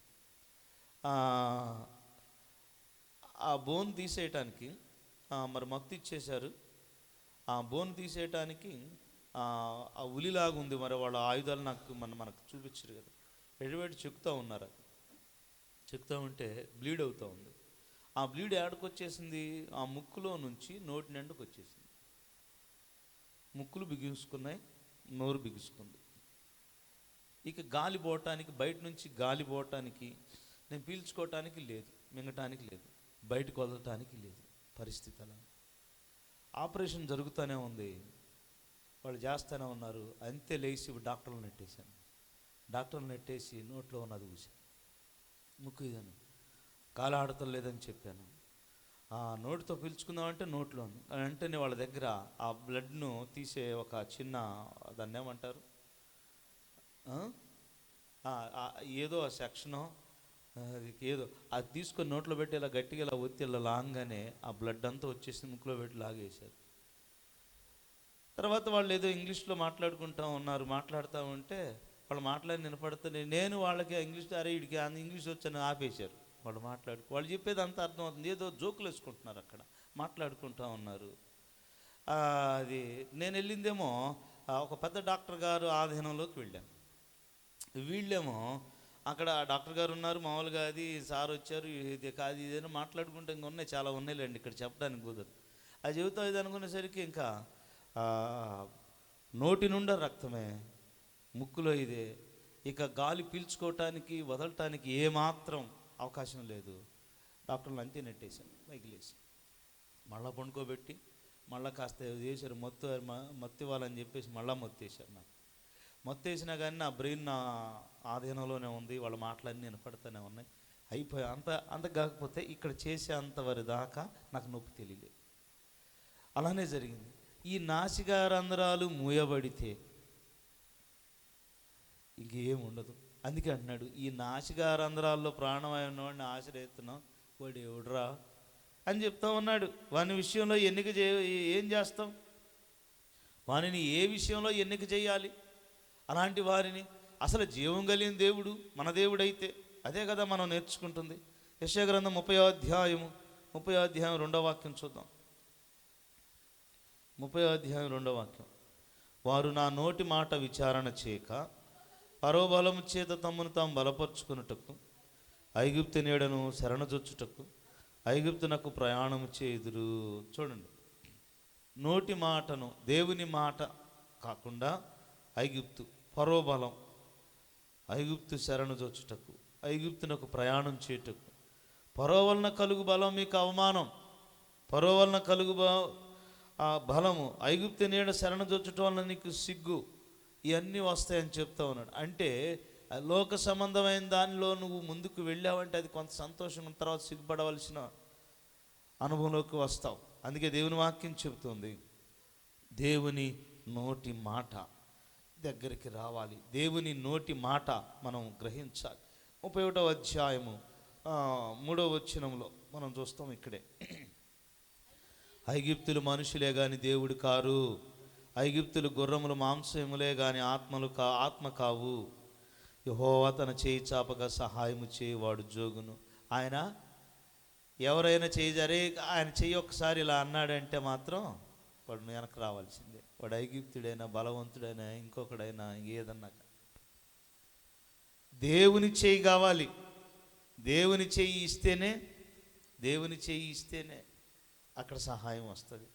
ఆ బోన్ తీసేయటానికి మరి మత్తు ఇచ్చేశారు. ఆ బోన్ తీసేయటానికి ఆ ఉలిలాగా ఉంది, మరి వాళ్ళ ఆయుధాలు మనకు చూపించారు కదా, ఎడబెట్టి చెక్కుతూ ఉన్నారు. చెక్కుతూ ఉంటే బ్లీడ్ అవుతూ ఉంది. ఆ బ్లీడ్ ఏడకొచ్చేసింది, ఆ ముక్కులో నుంచి నోటి నిండుకు వచ్చేసింది. ముక్కులు బిగుసుకున్నాయి, నోరు బిగుసుకుంది. ఇక గాలి పోవటానికి, బయట నుంచి గాలి పోవటానికి, నేను పీల్చుకోవటానికి లేదు, మింగటానికి లేదు, బయటకు వదలటానికి లేదు పరిస్థితి. అలా ఆపరేషన్ జరుగుతూనే ఉంది, వాళ్ళు చేస్తూనే ఉన్నారు. అంతే లేచి డాక్టర్లు నెట్టేసి నోట్లో ఉన్నది ఊసాను. ముక్కు ఇదాను, గాలి ఆడటం లేదని చెప్పాను. నోటితో పీల్చుకుందామంటే నోట్లో ఉంది. వెంటనే వాళ్ళ దగ్గర ఆ బ్లడ్ను తీసే ఒక చిన్న, దాన్ని ఏమంటారు, ఏదో సెక్షను, ఏదో అది తీసుకొని నోట్లో పెట్టి ఇలా గట్టిగా ఇలా ఒత్తి ఇలా లాగానే ఆ బ్లడ్ అంతా వచ్చేసి ముక్కులో పెట్టి లాగేశారు. తర్వాత వాళ్ళు ఏదో ఇంగ్లీష్లో మాట్లాడుకుంటూ ఉన్నారు. మాట్లాడుతూ ఉంటే వాళ్ళు మాట్లాడి వినపడుతుంది. నేను వాళ్ళకి ఇంగ్లీష్, అరే వీడికి ఇంగ్లీష్ వచ్చని ఆపేశారు. వాళ్ళు చెప్పేది అంత అర్థమవుతుంది, ఏదో జోకులు వేసుకుంటున్నారు, అక్కడ మాట్లాడుకుంటూ ఉన్నారు. అది నేను వెళ్ళిందేమో ఒక పెద్ద డాక్టర్ గారు ఆధీనంలోకి వెళ్ళాను. వీళ్ళేమో అక్కడ డాక్టర్ గారు ఉన్నారు, మామూలుగా అది సార్ వచ్చారు, ఇది కాదు ఇదేనా మాట్లాడుకుంటే ఇంకా ఉన్నాయి, చాలా ఉన్నాయిలేండి, ఇక్కడ చెప్పడానికి కుదరదు. అది చెబుతా ఇది అనుకునేసరికి ఇంకా నోటి నుండి రక్తమే, ముక్కులో ఇదే, ఇక గాలి పీల్చుకోవటానికి వదలటానికి ఏమాత్రం అవకాశం లేదు. డాక్టర్లు అంతే నెట్టేశాను, పైకి లేచి మళ్ళా పండుకోబెట్టి మళ్ళీ కాస్త చేశారు మొత్తం ఇవ్వాలని చెప్పేసి మళ్ళీ మొత్తేశారు నాకు. మొత్తేసినా కానీ నా బ్రెయిన్ నా ఆధీనంలోనే ఉంది, వాళ్ళ మాటలన్నీ వినపడుతూనే ఉన్నాయి. అయిపోయా అంత కాకపోతే ఇక్కడ చేసే అంతవరి దాకా నాకు నొప్పి తెలియలేదు. అలానే జరిగింది. ఈ నాసికా రంధ్రాలు మూయబడితే ఇంకేం ఉండదు. అందుకే అంటున్నాడు, ఈ నాసికా రంధ్రాల్లో ప్రాణమై ఉన్నవాడిని ఆశ్రయిస్తున్నాం, వాడు ఎవడురా అని చెప్తా ఉన్నాడు. వాని విషయంలో ఏం చేస్తాం? వానిని ఏ విషయంలో ఎన్నిక చేయాలి? అలాంటి వారిని అసలు జీవం కలిగిన దేవుడు మన దేవుడైతే అదే కదా మనం నేర్చుకుంటుంది. యెషయా గ్రంథం 30వ అధ్యాయం 2వ వాక్యం చూద్దాం. 30వ అధ్యాయం 2వ వాక్యం. వారు నా నోటి మాట విచారణ చేయక పరోబలము చేత తమ్మును తాము బలపరుచుకున్నటకు ఐగుప్తు నీడను శరణజొచ్చుటకు ఐగుప్తునకు ప్రయాణము చేయుదురు. చూడండి, నోటి మాటను, దేవుని మాట కాకుండా ఐగుప్తు, పరోబలం, ఐగుప్తు శరణజొచ్చుటకు ఐగుప్తునకు ప్రయాణం చేయుటకు. పరో వలన కలుగు బలం మీకు అవమానం, పరో వలన కలుగు బలము, ఐగుప్తు నీడ శరణజొచ్చుట వలన నీకు సిగ్గు, ఇవన్నీ వస్తాయని చెప్తా ఉన్నాడు. అంటే లోక సంబంధమైన దానిలో నువ్వు ముందుకు వెళ్ళావంటే అది కొంత సంతోషం, తర్వాత సిగ్గుపడవలసిన అనుభవంలోకి వస్తావు. అందుకే దేవుని వాక్యం చెబుతుంది, దేవుని నోటి మాట దగ్గరికి రావాలి. దేవుని నోటి మాట మనం గ్రహించాలి. 31వ అధ్యాయము 3వ వచనంలో మనం చూస్తాం. ఇక్కడే ఐగుప్తులు మనుషులే గాని దేవుడు కారు, ఐగుప్తులు గుర్రములు మాంసములే గాని ఆత్మ కావు. యెహోవా తన చేయి చాపగా సహాయము చేయవాడు జోగును. ఆయన ఎవరైనా చేయజరే ఆయన చెయ్యి ఒక్కసారి ఇలా అన్నాడంటే మాత్రం వాడు వెనక్కి రావాల్సిందే. వాడు ఐగుప్తుడైనా బలవంతుడైనా ఇంకొకడైనా ఏదన్నా దేవుని చేయి కావాలి. దేవుని చేయి ఇస్తేనే అక్కడ సహాయం వస్తుంది.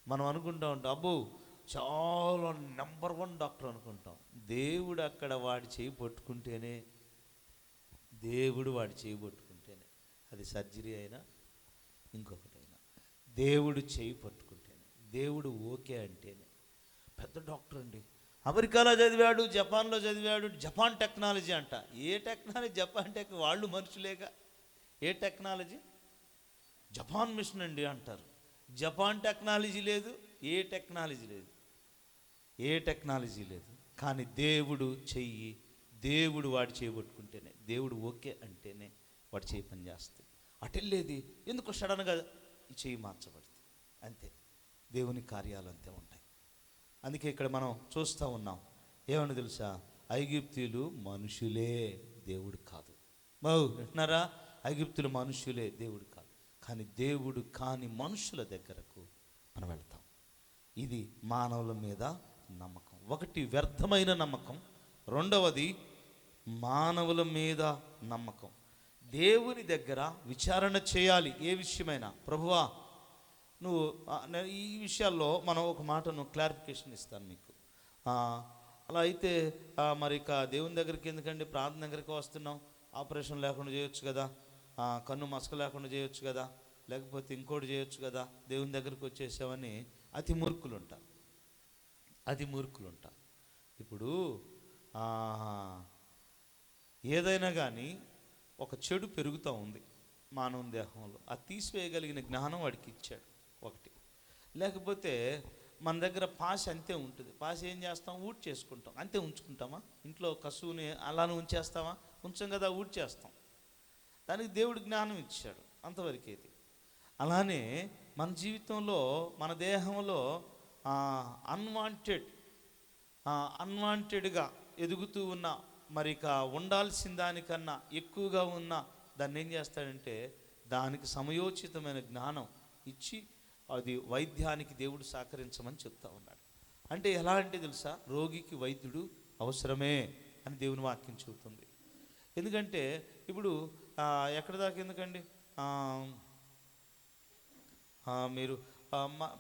మనం అనుకుంటా ఉంటాం, అబ్బో చాలా నెంబర్ 1 డాక్టర్ అనుకుంటాం. దేవుడు అక్కడ వాడి చేయి పట్టుకుంటేనే, అది సర్జరీ అయినా ఇంకొకటైనా దేవుడు చేయి పట్టుకుంటేనే, దేవుడు ఓకే అంటేనే. పెద్ద డాక్టర్ అండి, అమెరికాలో చదివాడు, జపాన్లో చదివాడు, జపాన్ టెక్నాలజీ అంట. ఏ టెక్నాలజీ? జపాన్ వాళ్ళు మనుషులేగా. ఏ టెక్నాలజీ? జపాన్ మిషన్ అండి అంటారు. జపాన్ టెక్నాలజీ లేదు, ఏ టెక్నాలజీ లేదు. కానీ దేవుడు వాడి చేయబట్టుకుంటేనే, దేవుడు ఓకే అంటేనే వాడి చేయి పని చేస్తుంది. అటెళ్ళేది ఎందుకు సడన్గా ఈ చేయి మార్చబడుతుంది. అంతే, దేవుని కార్యాలు అంతే ఉంటాయి. అందుకే ఇక్కడ మనం చూస్తూ ఉన్నాం, ఏమని తెలుసా? ఐగుప్తీయులు మనుషులే, దేవుడు కాదు. వింటున్నారా? ఐగుప్తులు మనుషులే, దేవుడు కాదు. కానీ దేవుడు కాని మనుషుల దగ్గరకు మనం వెళ్తాం. ఇది మానవుల మీద నమ్మకం. ఒకటి వ్యర్థమైన నమ్మకం, రెండవది మానవుల మీద నమ్మకం. దేవుని దగ్గర విచారణ చేయాలి. ఏ విషయమైనా, ప్రభువా నువ్వు ఈ విషయాల్లో మనం ఒక మాటను క్లారిఫికేషన్ ఇస్తాను మీకు. అలా అయితే మరి ఇక దేవుని దగ్గరికి ఎందుకండి, ప్రార్థన దగ్గరికి వస్తున్నాం, ఆపరేషన్ లేకుండా చేయొచ్చు కదా, కన్ను మసక లేకుండా చేయొచ్చు కదా, లేకపోతే ఇంకోటి చేయొచ్చు కదా, దేవుని దగ్గరికి వచ్చేసామని అతి మూర్ఖులు ఉంటారు. ఇప్పుడు ఏదైనా కానీ ఒక చెడు పెరుగుతూ ఉంది మానవుని దేహంలో, అది తీసివేయగలిగిన జ్ఞానం వాడికి ఇచ్చాడు ఒకటి. లేకపోతే మన దగ్గర పాశ అంతే ఉంటుంది. పాశ ఏం చేస్తాం? ఊడ్ చేసుకుంటాం, అంతే ఉంచుకుంటామా? ఇంట్లో కసువుని అలానే ఉంచేస్తామా? ఉంచాం కదా, ఊడ్ చేస్తాం. దానికి దేవుడు జ్ఞానం ఇచ్చాడు, అంతవరకు ఇది. అలానే మన జీవితంలో, మన దేహంలో అన్వాంటెడ్గా ఎదుగుతూ ఉన్న, మరి ఇక ఉండాల్సిన దానికన్నా ఎక్కువగా ఉన్న దాన్ని ఏం చేస్తాడంటే దానికి సమయోచితమైన జ్ఞానం ఇచ్చి అది వైద్యానికి దేవుడు సహకరించమని చెప్తా ఉన్నాడు. అంటే ఎలా అంటే తెలుసా, రోగికి వైద్యుడు అవసరమే అని దేవుని వాక్యం చెబుతుంది. ఎందుకంటే ఇప్పుడు ఎక్కడి దాకా ఎందుకండి, మీరు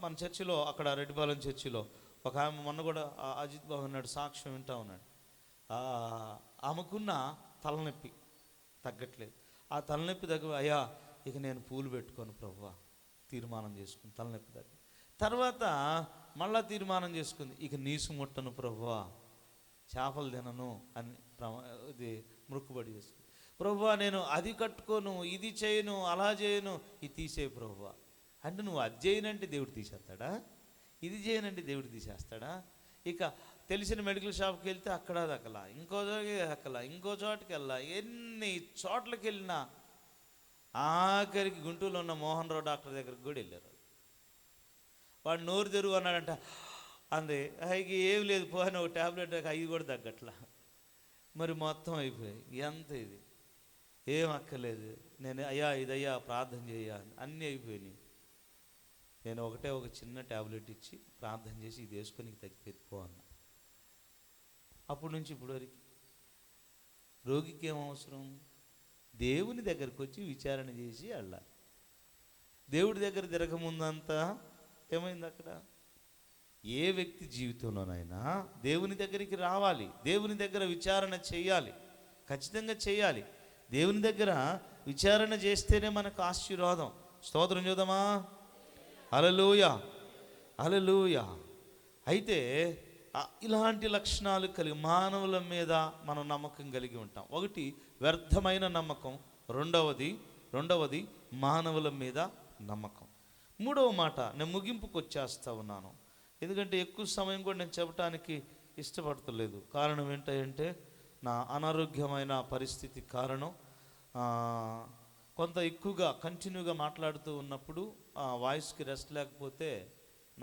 మన చర్చిలో, అక్కడ రెడ్డిపాలెం చర్చిలో ఒక ఆమె మొన్న కూడా అజిత్ బాబు అన్నాడు, సాక్ష్యం వింటా ఉన్నాడు. ఆమెకున్న తలనొప్పి తగ్గట్లేదు. తలనొప్పి అయ్యా ఇక నేను పూలు పెట్టుకోను ప్రభువా, తీర్మానం చేసుకుని తలనొప్పి దగ్గర తర్వాత మళ్ళా తీర్మానం చేసుకుంది, ఇక నీసు ముట్టను ప్రభువా, చేపలు తినను అని ఇది మొక్కుబడి చేసుకుంది. ప్రభువా నేను అది కట్టుకోను, ఇది చేయను, అలా చేయను, ఇది తీసేయి ప్రభువా అంటే, నువ్వు అది చేయనంటే దేవుడు తీసేస్తాడా? ఇది చేయనంటే దేవుడు తీసేస్తాడా? ఇక తెలిసిన మెడికల్ షాప్కి వెళ్తే అక్కడ దక్కలా, ఇంకో చోటుకి దక్కలా, ఇంకో చోటుకి వెళ్ళా, ఎన్ని చోట్లకి వెళ్ళినా ఆఖరికి గుంటూరులో ఉన్న మోహన్ రావు డాక్టర్ దగ్గరికి కూడా వెళ్ళారు. వాడు నోరు తెరువు అన్నాడంట, అంది ఇక ఏం లేదు పోయిన ఒక ట్యాబ్లెట్ అవి కూడా తగ్గట్లా. మరి మొత్తం అయిపోయాయి. ఎంత ఇది ఏం అక్కర్లేదు, నేను అయ్యా ఇదయ్యా ప్రార్థన చేయ అన్నీ అయిపోయినాయి. నేను ఒక చిన్న ట్యాబ్లెట్ ఇచ్చి ప్రార్థన చేసి ఇది వేసుకొని తగ్గిపోతుపో అన్న. అప్పటి నుంచి ఇప్పుడు వరకు రోగికి ఏం అవసరం? దేవుని దగ్గరకు వచ్చి విచారణ చేసి వెళ్ళాలి. దేవుడి దగ్గర తిరగముందంతా ఏమైంది అక్కడ? ఏ వ్యక్తి జీవితంలోనైనా దేవుని దగ్గరికి రావాలి, దేవుని దగ్గర విచారణ చేయాలి, ఖచ్చితంగా చేయాలి. దేవుని దగ్గర విచారణ చేస్తేనే మనకు ఆశీర్వాదం. స్తోత్రం చూద్దామా? హల్లెలూయా, హల్లెలూయా. అయితే ఇలాంటి లక్షణాలు కలిగి మానవుల మీద మనం నమ్మకం కలిగి ఉంటాం. ఒకటి వ్యర్థమైన నమ్మకం, రెండవది మానవుల మీద నమ్మకం. మూడవ మాట నేను ముగింపుకు వచ్చేస్తా ఉన్నాను, ఎందుకంటే ఎక్కువ సమయం కూడా నేను చెప్పడానికి ఇష్టపడతలేదు. కారణం ఏంటంటే నా అనారోగ్యమైన పరిస్థితి కారణం. కొంత ఎక్కువగా కంటిన్యూగా మాట్లాడుతూ ఉన్నప్పుడు వాయిస్కి రెస్ట్ లేకపోతే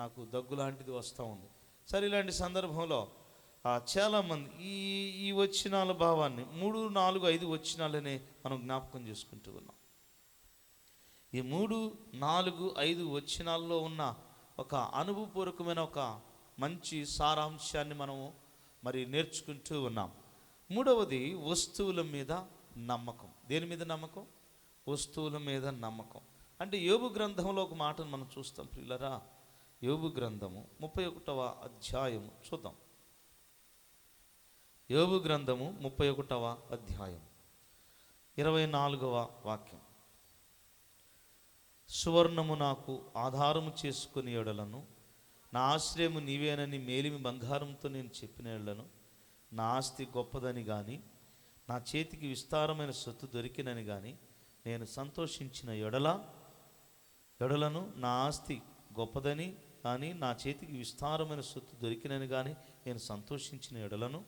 నాకు దగ్గు లాంటిది వస్తూ ఉంది. సరే, ఇలాంటి సందర్భంలో చాలామంది ఈ వచనాల భావాన్ని 3, 4, 5 వచనాలనే మనం జ్ఞాపకం చేసుకుంటూ ఉన్నాం. ఈ 3, 4, 5 వచనాల్లో ఉన్న ఒక అనుభవపూర్వకమైన ఒక మంచి సారాంశాన్ని మనము మరి నేర్చుకుంటూ ఉన్నాం. మూడవది వస్తువుల మీద నమ్మకం. దేని మీద నమ్మకం? వస్తువుల మీద నమ్మకం. అంటే యోబు గ్రంథంలో ఒక మాటను మనం చూస్తాం ప్రియులరా. యోబు గ్రంథము 31వ అధ్యాయము చూద్దాం. యోబు గ్రంథము 31వ అధ్యాయం 24వ వాక్యం. సువర్ణము నాకు ఆధారము చేసుకుని ఎడలను, నా ఆశ్రయము నీవేనని మేలిమి బంగారంతో నేను చెప్పిన ఎడలను, నా ఆస్తి గొప్పదని కానీ నా చేతికి విస్తారమైన సొత్తు దొరికినని కానీ నేను సంతోషించిన ఎడలను, నా ఆస్తి గొప్పదని కానీ నా చేతికి విస్తారమైన సొత్తు దొరికినని కానీ నేను సంతోషించిన ఎడలను,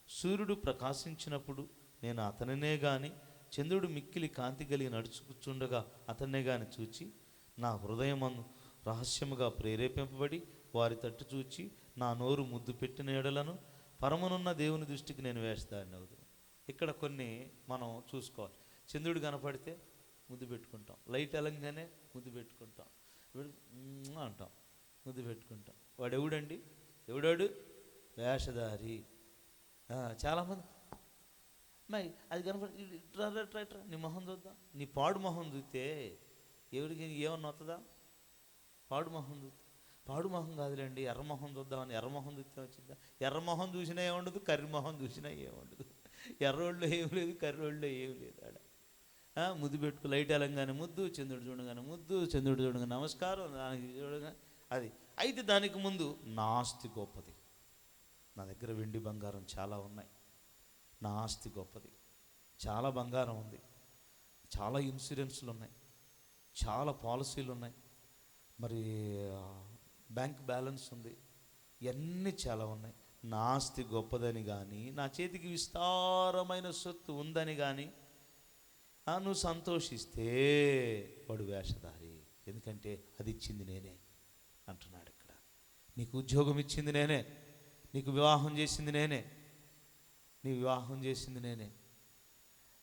సూర్యుడు ప్రకాశించినప్పుడు నేను అతనినే కానీ, చంద్రుడు మిక్కిలి కాంతి కలిగి నడుచుకుచుండగా అతన్నే కానీ చూచి, నా హృదయమందు రహస్యముగా ప్రేరేపింపబడి వారి తట్టు చూచి నా నోరు ముద్దు పెట్టిన ఎడలను, పరమనున్న దేవుని దృష్టికి నేను వేస్తాను అవుతుంది. ఇక్కడ కొన్ని మనం చూసుకోవాలి. చంద్రుడు కనపడితే ముద్దు పెట్టుకుంటాం, లైట్ ఎలంగానే ముద్దు పెట్టుకుంటాం, అంటాం, ముద్దు పెట్టుకుంటాం. వాడు ఎవడండి? ఎవడాడు? వేషధారి. చాలామంది మరి అది కనపడి ట్రా నీ మొహం చూద్దాం. నీ పాడు మొహం చూస్తే ఎవరికి ఏమన్నా వస్తుందా? పాడు మొహం చూస్తే, పాడు మొహం కాదులేండి, ఎర్రమొహం చూద్దామని ఎర్రమొహం చూస్తే వచ్చిందా? ఎర్రమొహం చూసినా ఏముండదు, కర్రి మొహం చూసినా ఏముండదు. ఎర్రోళ్ళు ఏం లేదు, కర్రోళ్ళు ఏం లేదు. ఆడ ముద్దు పెట్టుకు లైట్ ఎలంగానే ముద్దు, చంద్రుడు చూడగానే ముద్దు, చంద్రుడు చూడగానే నమస్కారం, దానికి చూడగానే అది. అయితే దానికి ముందు నా ఆస్తి గొప్పది, నా దగ్గర వెండి బంగారం చాలా ఉన్నాయి, నా ఆస్తి గొప్పది, చాలా బంగారం ఉంది, చాలా ఇన్సూరెన్స్లు ఉన్నాయి, చాలా పాలసీలు ఉన్నాయి, మరి బ్యాంక్ బ్యాలెన్స్ ఉంది, ఇవన్నీ చాలా ఉన్నాయి. నా ఆస్తి గొప్పదని కానీ నా చేతికి విస్తారమైన సొత్తు ఉందని కానీ నువ్వు సంతోషిస్తే వాడు వేషధారి. ఎందుకంటే అది ఇచ్చింది నేనే అంటున్నాడు ఇక్కడ. నీకు ఉద్యోగం ఇచ్చింది నేనే, నీకు వివాహం చేసింది నేనే, నీ వివాహం చేసింది నేనే,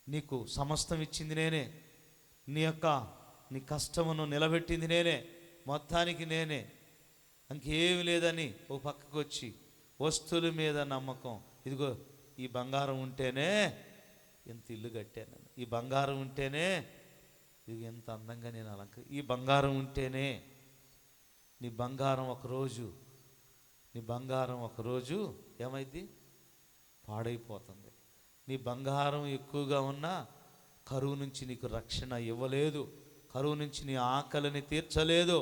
నీకు సమస్తం ఇచ్చింది నేనే, నీ కష్టమును నిలబెట్టింది నేనే, మొత్తానికి నేనే, ఇంకేమి లేదని ఓ పక్కకు వచ్చి వస్తువుల మీద నమ్మకం. ఇదిగో ఈ బంగారం ఉంటేనే ఎంత ఇల్లు కట్టాను, ఈ బంగారం ఉంటేనే ఇది ఎంత అందంగా నేను ఈ బంగారం ఉంటేనే. నీ బంగారం ఒకరోజు ఏమైంది? పాడైపోతుంది. నీ బంగారం ఎక్కువగా ఉన్నా కరువు నుంచి నీకు రక్షణ ఇవ్వలేదు, కరువు నుంచి నీ ఆకలిని తీర్చలేదు.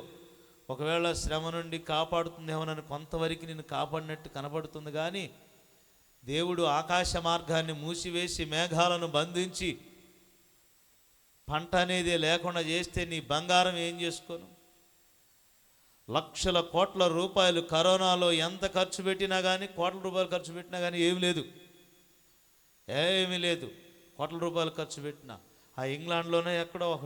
ఒకవేళ శ్రమ నుండి కాపాడుతుందేమోనని కొంతవరకు నిన్ను కాపాడినట్టు కనబడుతుంది, కానీ దేవుడు ఆకాశ మార్గాన్ని మూసివేసి మేఘాలను బంధించి పంట అనేది లేకుండా చేస్తే నీ బంగారం ఏం చేసుకోను? లక్షల కోట్ల రూపాయలు కరోనాలో ఎంత ఖర్చు పెట్టినా కానీ, కోట్ల రూపాయలు ఖర్చు పెట్టినా కానీ ఏమీ లేదు, ఏమీ లేదు. కోట్ల రూపాయలు ఖర్చు పెట్టినా ఆ ఇంగ్లాండ్లోనే ఎక్కడో ఒక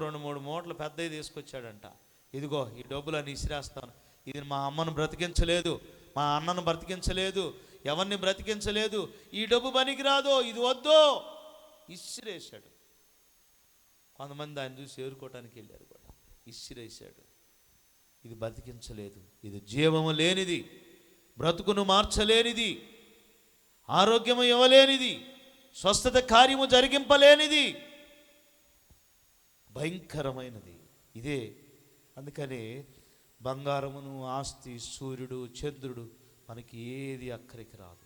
2-3 మూటలు పెద్దవి తీసుకొచ్చాడంట. ఇదిగో ఈ డబ్బులు అని ఇసిరేస్తాను, ఇది మా అమ్మను బ్రతికించలేదు, మా అన్నను బ్రతికించలేదు, ఎవరిని బ్రతికించలేదు, ఈ డబ్బు పనికిరాదు, ఇది వద్దు, ఇసిరేశాడు. కొంతమంది ఆయన చూసి ఏరుకోవటానికి వెళ్ళారు కూడా, ఇసిరేశాడు. ఇది బ్రతికించలేదు, ఇది జీవము లేనిది, బ్రతుకును మార్చలేనిది, ఆరోగ్యము ఇవ్వలేనిది, స్వస్థత కార్యము జరిగింపలేనిది, భయంకరమైనది ఇదే. అందుకని బంగారమును, ఆస్తి, సూర్యుడు, చంద్రుడు మనకి ఏది అక్కరికి రాదు,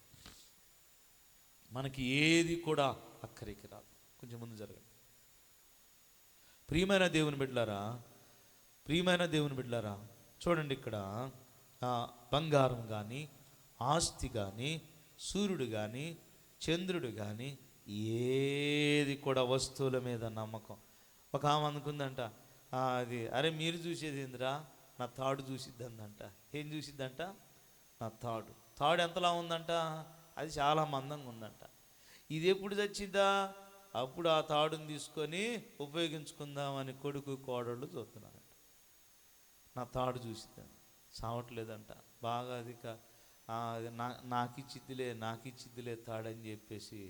మనకి ఏది కూడా అక్కరికి రాదు. కొంచెం ముందు జరగండి. ప్రియమైన దేవుని బిడ్డలారా, ప్రియమైన దేవుని బిడ్డలారా, చూడండి ఇక్కడ బంగారం కానీ, ఆస్తి కానీ, సూర్యుడు కానీ, చంద్రుడు కానీ ఏది కూడా వస్తువుల మీద నమ్మకం. ఒక ఆమె అనుకుందంట, అది అరే మీరు చూసేది ఏందిరా, నా తాడు చూసిద్ది అందంట. ఏం చూసిద్దంట? నా తాడు ఎంతలా ఉందంట? అది చాలా మందంగా ఉందంట. ఇది ఎప్పుడు చచ్చిందా? అప్పుడు ఆ తాడుని తీసుకొని ఉపయోగించుకుందామని కొడుకు కోడళ్ళు చూస్తున్నారంట. నా తాడు చూసిద్దాం, సావట్లేదంట. బాగా అది నాకిచ్చిద్దిలే తాడని చెప్పేసి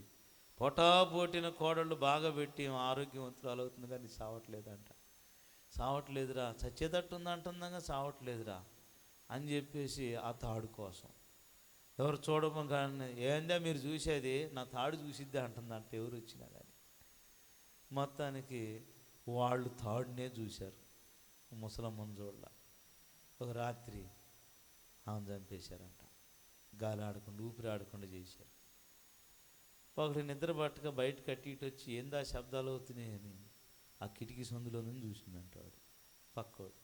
పొటాపోటిన కోడళ్ళు బాగా పెట్టి ఆరోగ్యవంతురాలు అవుతుంది, కానీ సావట్లేదురా, చచ్చేటట్టు ఉందంటుండగా సావట్లేదురా అని చెప్పేసి ఆ తాడు కోసం ఎవరు చూడడం కానీ, ఏందా మీరు చూసేది, నా తాడు చూసిద్దా అంటుందంట ఎవరు వచ్చినా కానీ. మొత్తానికి వాళ్ళు తాడునే చూశారు, ముసలమ్మని చూడాల. ఒక రాత్రి ఆమె చంపేశారంట, గాలి ఆడకుండా ఊపిరి ఆడకుండా చేశారు. ఒకటి నిద్ర పట్టక బయట కట్టి ఇటు వచ్చి ఏందా శబ్దాలు అవుతున్నాయి అని ఆ కిటికీ సందులో నుంచి చూసిందంట వాడు, పక్కోడు.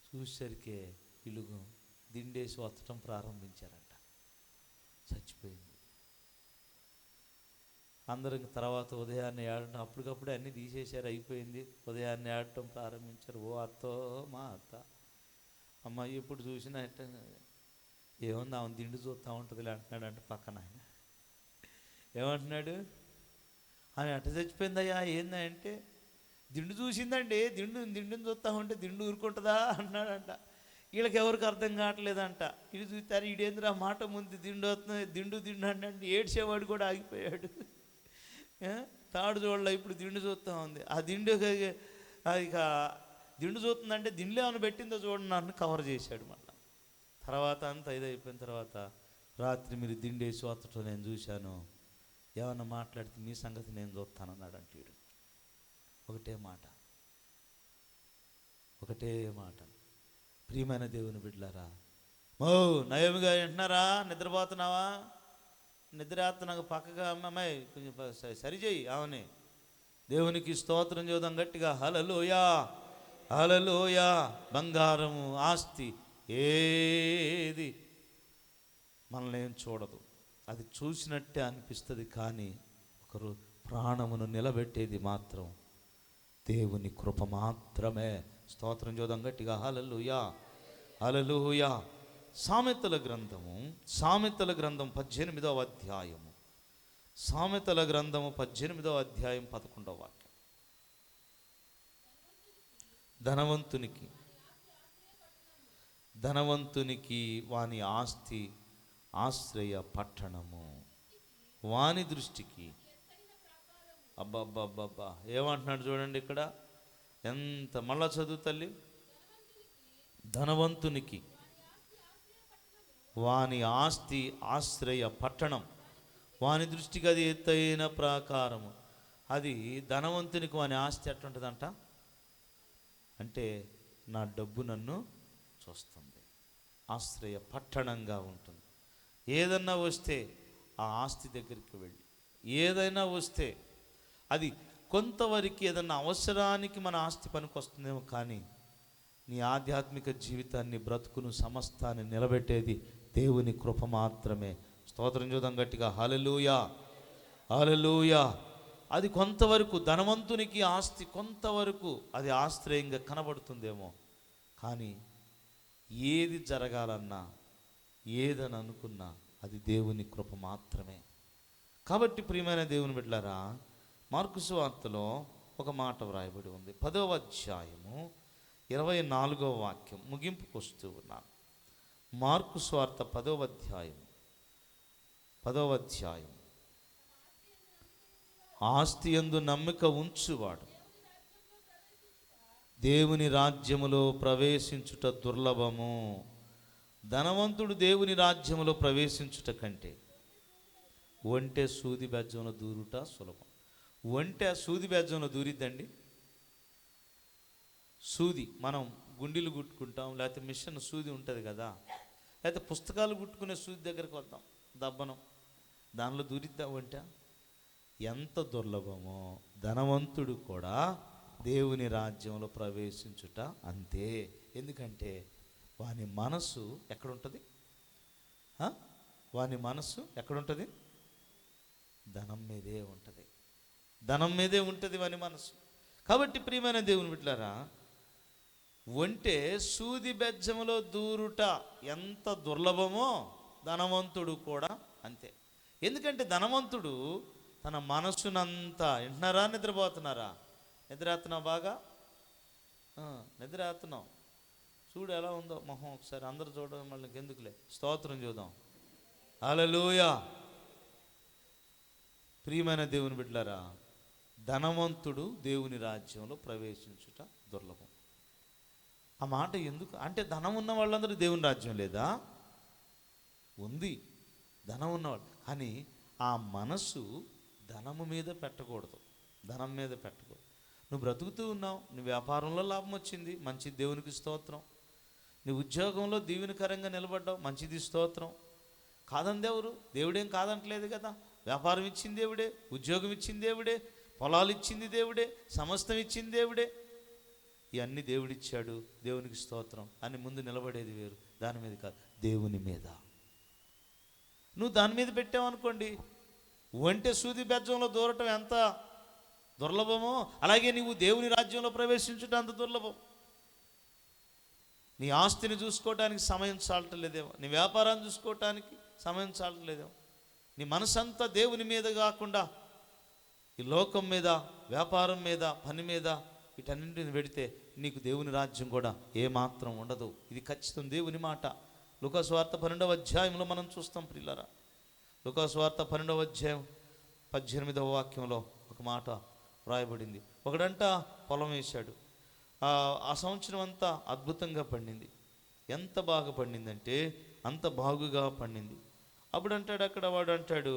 చూసేసరికి వీళ్ళు దిండేసి వత్తడం ప్రారంభించారంట, చచ్చిపోయింది. అందరికి తర్వాత ఉదయాన్నే ఏడటం, అప్పటికప్పుడే అన్నీ తీసేశారు, అయిపోయింది. ఉదయాన్నే ఏడటం ప్రారంభించారు. ఓ అత్తో మా అత్త, అమ్మ ఎప్పుడు చూసినా ఎట్ట ఏముంది ఆమె దిండు చూస్తూ ఉంటుందిలే అంటున్నాడు అంట పక్కన ఆయన. ఏమంటున్నాడు? ఆమె ఎట్ట చచ్చిపోయిందయ్యా ఏందంటే, దిండు చూసిందండి, దిండుని చూస్తూ ఉంటే దిండు ఊరుకుంటుందా అంటున్నాడంట. వీళ్ళకి ఎవరికి అర్థం కావట్లేదంట. ఇది చూస్తారు, ఈడేంద్రా మాట ముందు దిండు వస్తుంది, దిండు అంటే ఏడ్చేవాడు కూడా ఆగిపోయాడు. తాడు చూడలే, ఇప్పుడు దిండు చూస్తూ ఉంది. ఆ దిండు ఇక దిండు చూస్తుందంటే దిండులో ఏమైనా పెట్టిందో చూడండి నన్ను కవర్ చేశాడు. మళ్ళీ తర్వాత అంతా ఇదైపోయిన తర్వాత, రాత్రి మీరు దిండేసి వత్తటం నేను చూశాను, ఏమన్నా మాట్లాడితే మీ సంగతి నేను చూస్తానన్నాడు అంటే వీడు. ఒకటే మాట. ప్రియమైన దేవుని బిడ్డలారా, నయమిగా వింటున్నారా? నిద్రపోతున్నావా? నిద్రేస్తున్నాక పక్కగా అమ్మాయి కొంచెం సరిచేయి ఆమెని. దేవునికి స్తోత్రం చేద్దాం గట్టిగా, హల్లెలూయా హల్లెలూయా. బంగారము, ఆస్తి ఏది మనల్ని ఏం చూడదు, అది చూసినట్టే అనిపిస్తుంది, కానీ ఒకరు ప్రాణమును నిలబెట్టేది మాత్రం దేవుని కృప మాత్రమే. స్తోత్రం చేద్దాం గట్టిగా, హల్లెలూయా హల్లెలూయా. సామెతల గ్రంథం 18వ అధ్యాయము, సామెతల గ్రంథము 18వ అధ్యాయం 11వ వాక్యం. ధనవంతునికి వాని ఆస్తి ఆశ్రయ పట్టణము, వాని దృష్టికి. అబ్బబ్బబ్బబ్బా, ఏమంటున్నాడు చూడండి ఇక్కడ, ఎంత మళ్ళా చదువు తల్లి. ధనవంతునికి వాని ఆస్తి ఆశ్రయ పట్టణం, వాని దృష్టికి అది ఎత్తైన ప్రాకారము. అది ధనవంతునికి వాని ఆస్తి ఎట్లుంటుందంట అంటే, నా డబ్బు నన్ను చూస్తుంది, ఆశ్రయ పట్టణంగా ఉంటుంది. ఏదన్నా వస్తే ఆ ఆస్తి దగ్గరికి వెళ్ళి, ఏదైనా వస్తే అది కొంతవరకు ఏదన్నా అవసరానికి మన ఆస్తి పనికి వస్తుందేమో, కానీ నీ ఆధ్యాత్మిక జీవితాన్ని, బ్రతుకును, సమస్తాన్ని నిలబెట్టేది దేవుని కృప మాత్రమే. స్తోత్రం చూద్దాం గట్టిగా. హల్లెలూయా, హల్లెలూయా. అది కొంతవరకు ధనవంతునికి ఆస్తి కొంతవరకు అది ఆశ్రయంగా కనబడుతుందేమో, కానీ ఏది జరగాలన్నా, ఏదని అనుకున్నా అది దేవుని కృప మాత్రమే. కాబట్టి ప్రియమైన దేవుని బిడ్డలారా, మార్కు సువార్తలో ఒక మాట వ్రాయబడి ఉంది. 10వ అధ్యాయము 24వ వాక్యం, ముగింపుకు వస్తూ ఉన్నాను. మార్కు సువార్త 10వ అధ్యాయం ఆస్తి యందు నమ్మిక ఉంచువాడు దేవుని రాజ్యములో ప్రవేశించుట దుర్లభము. ధనవంతుడు దేవుని రాజ్యములో ప్రవేశించుట కంటే ఒంటె సూది బెజ్జంలో దూరుట సులభం. ఒంటె సూది బెజ్జంలో దూరిద్దండి? సూది మనం గుండీలు కుట్టుకుంటాం, లేకపోతే మిషన్ సూది ఉంటుంది కదా, లేకపోతే పుస్తకాలు కుట్టుకునే సూది దగ్గరికి వద్దాం, దబ్బనం, దానిలో దూరిద్దా ఒంటె? ఎంత దుర్లభమో ధనవంతుడు కూడా దేవుని రాజ్యంలో ప్రవేశించుట అంతే. ఎందుకంటే వాని మనసు ఎక్కడుంటుంది? వాని మనసు ఎక్కడుంటుంది? ధనం మీదే ఉంటుంది. ధనం మీదే ఉంటుంది వాని మనసు. కాబట్టి ప్రియమైన దేవుని బిడ్డలారా, ఒంటె సూది బెజ్జములో దూరుట ఎంత దుర్లభమో ధనవంతుడు కూడా అంతే. ఎందుకంటే ధనవంతుడు తన మనసునంతా, వింటున్నారా? నిద్రపోతున్నారా? నిద్రేస్తున్నావు బాగా? నిద్రేస్తున్నావు. చూడు ఎలా ఉందో మొహం, ఒకసారి అందరూ చూడడం మళ్ళీ ఎందుకులే, స్తోత్రం చూద్దాం. హల్లెలూయా. ప్రియమైన దేవుని బిడ్డలారా, ధనవంతుడు దేవుని రాజ్యంలో ప్రవేశించుట దుర్లభం. ఆ మాట ఎందుకు అంటే, ధనం ఉన్న వాళ్ళందరూ దేవుని రాజ్యం లేదా? ఉంది, ధనం ఉన్నవాళ్ళు. కానీ ఆ మనసు ధనము మీద పెట్టకూడదు, ధనం మీద పెట్టకూడదు. నువ్వు బ్రతుకుతూ ఉన్నావు, నీ వ్యాపారంలో లాభం వచ్చింది, మంచిది, దేవునికి స్తోత్రం. నీ ఉద్యోగంలో దీవెనకరంగా నిలబడ్డావు, మంచిది, స్తోత్రం. కాదంది ఎవరు? దేవుడేం కాదంటలేదు కదా. వ్యాపారం ఇచ్చింది దేవుడే, ఉద్యోగం ఇచ్చింది దేవుడే, పొలాలు ఇచ్చింది దేవుడే, సమస్తం ఇచ్చింది దేవుడే. ఇవన్నీ దేవుడిచ్చాడు, దేవునికి స్తోత్రం అని ముందు నిలబడేది వేరు, దాని మీద కాదు, దేవుని మీద. నువ్వు దాని మీద పెట్టావనుకోండి, ఒంటె సూది బెజ్జంలో దూరటం ఎంత దుర్లభమో, అలాగే నీవు దేవుని రాజ్యంలో ప్రవేశించడం అంత దుర్లభం. నీ ఆస్తిని చూసుకోవటానికి సమయం చాలటలేదేమో, నీ వ్యాపారాన్ని చూసుకోవటానికి సమయం చాలటలేదేమో, నీ మనసంతా దేవుని మీద కాకుండా ఈ లోకం మీద, వ్యాపారం మీద, పని మీద, వీటన్నింటిని పెడితే నీకు దేవుని రాజ్యం కూడా ఏమాత్రం ఉండదు. ఇది ఖచ్చితం, దేవుని మాట. లూకాసు వార్త 12వ అధ్యాయంలో మనం చూస్తాం ప్రియులారా. లూకాసు వార్త 12వ అధ్యాయం 18వ వాక్యంలో ఒక మాట వ్రాయబడింది. ఒకడంట పొలం వేశాడు, ఆ సంవత్సరం అంతా అద్భుతంగా పండింది. ఎంత బాగా పండిందంటే అంత బాగుగా పండింది. అప్పుడు అంటాడు, అక్కడ వాడు అంటాడు,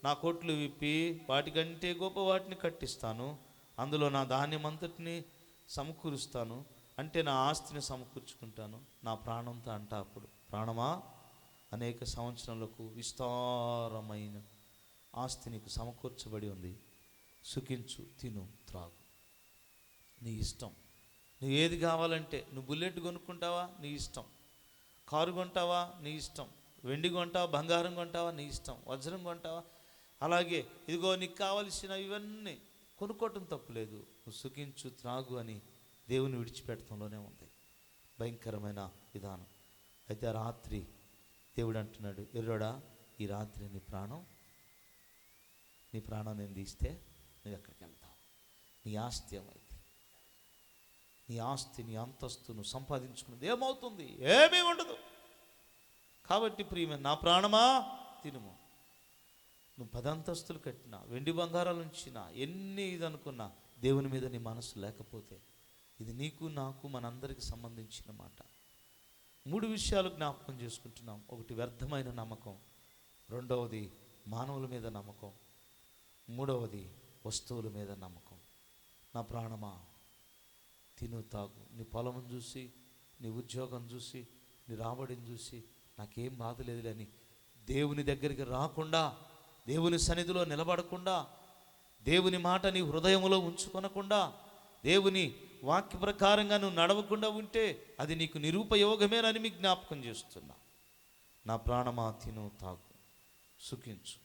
నా కొట్లు విప్పి వాటికంటే గొప్ప వాటిని కట్టిస్తాను, అందులో నా ధాన్యం అంతటిని సమకూరుస్తాను, అంటే నా ఆస్తిని సమకూర్చుకుంటాను నా ప్రాణంతో. అంట అప్పుడు, ప్రాణమా, అనేక సంవత్సరాలకు విస్తారమైన ఆస్తి నీకు సమకూర్చబడి ఉంది, సుఖించు, తిను, త్రాగు, నీ ఇష్టం. నువ్వు ఏది కావాలంటే, నువ్వు బుల్లెట్ కొనుక్కుంటావా, నీ ఇష్టం. కారు కొంటావా, నీ ఇష్టం. వెండి కొంటావా, బంగారం కొంటావా, నీ ఇష్టం. వజ్రం కొంటావా, అలాగే ఇదిగో నీకు కావలసిన ఇవన్నీ కొనుక్కోవటం తప్పులేదు. నువ్వు సుఖించు, త్రాగు అని దేవుని విడిచిపెట్టడంలోనే ఉంది భయంకరమైన విధానం. అయితే ఆ రాత్రి దేవుడు అంటున్నాడు, ఎర్రోడా, ఈ రాత్రి నీ ప్రాణం నేను తీస్తే నువ్వు ఎక్కడికి వెళ్తావు? నీ ఆస్తి ఏమైతే, నీ ఆస్తి, నీ అంతస్తు నువ్వు సంపాదించుకున్నది ఏమవుతుంది? ఏమీ ఉండదు. కాబట్టి ప్రియమైన నా ప్రాణమా తినుము. నువ్వు 10 అంతస్తులు కట్టినా, వెండి బంగారాలు ఉంచినా, ఎన్ని ఇది అనుకున్నా, దేవుని మీద నీ మనసు లేకపోతే, ఇది నీకు నాకు మనందరికి సంబంధించిన మాట. 3 విషయాలు జ్ఞాపకం చేసుకుంటున్నాం. ఒకటి వ్యర్థమైన నమ్మకం, రెండవది మానవుల మీద నమ్మకం, మూడవది వస్తువుల మీద నమ్మకం. నా ప్రాణమా తిను, తాగు. నీ పొలం చూసి, నీ ఉద్యోగం చూసి, నీ రాబడిని చూసి నాకేం బాధ లేదులే అని దేవుని దగ్గరికి రాకుండా, దేవుని సన్నిధిలో నిలబడకుండా, దేవుని మాట నీ హృదయంలో ఉంచుకొనకుండా, దేవుని వాక్య ప్రకారంగా నువ్వు నడవకుండా ఉంటే అది నీకు నిరుపయోగమేనని మీకు జ్ఞాపకం చేస్తున్నా. నా ప్రాణమా తిను తాగు సుఖించు.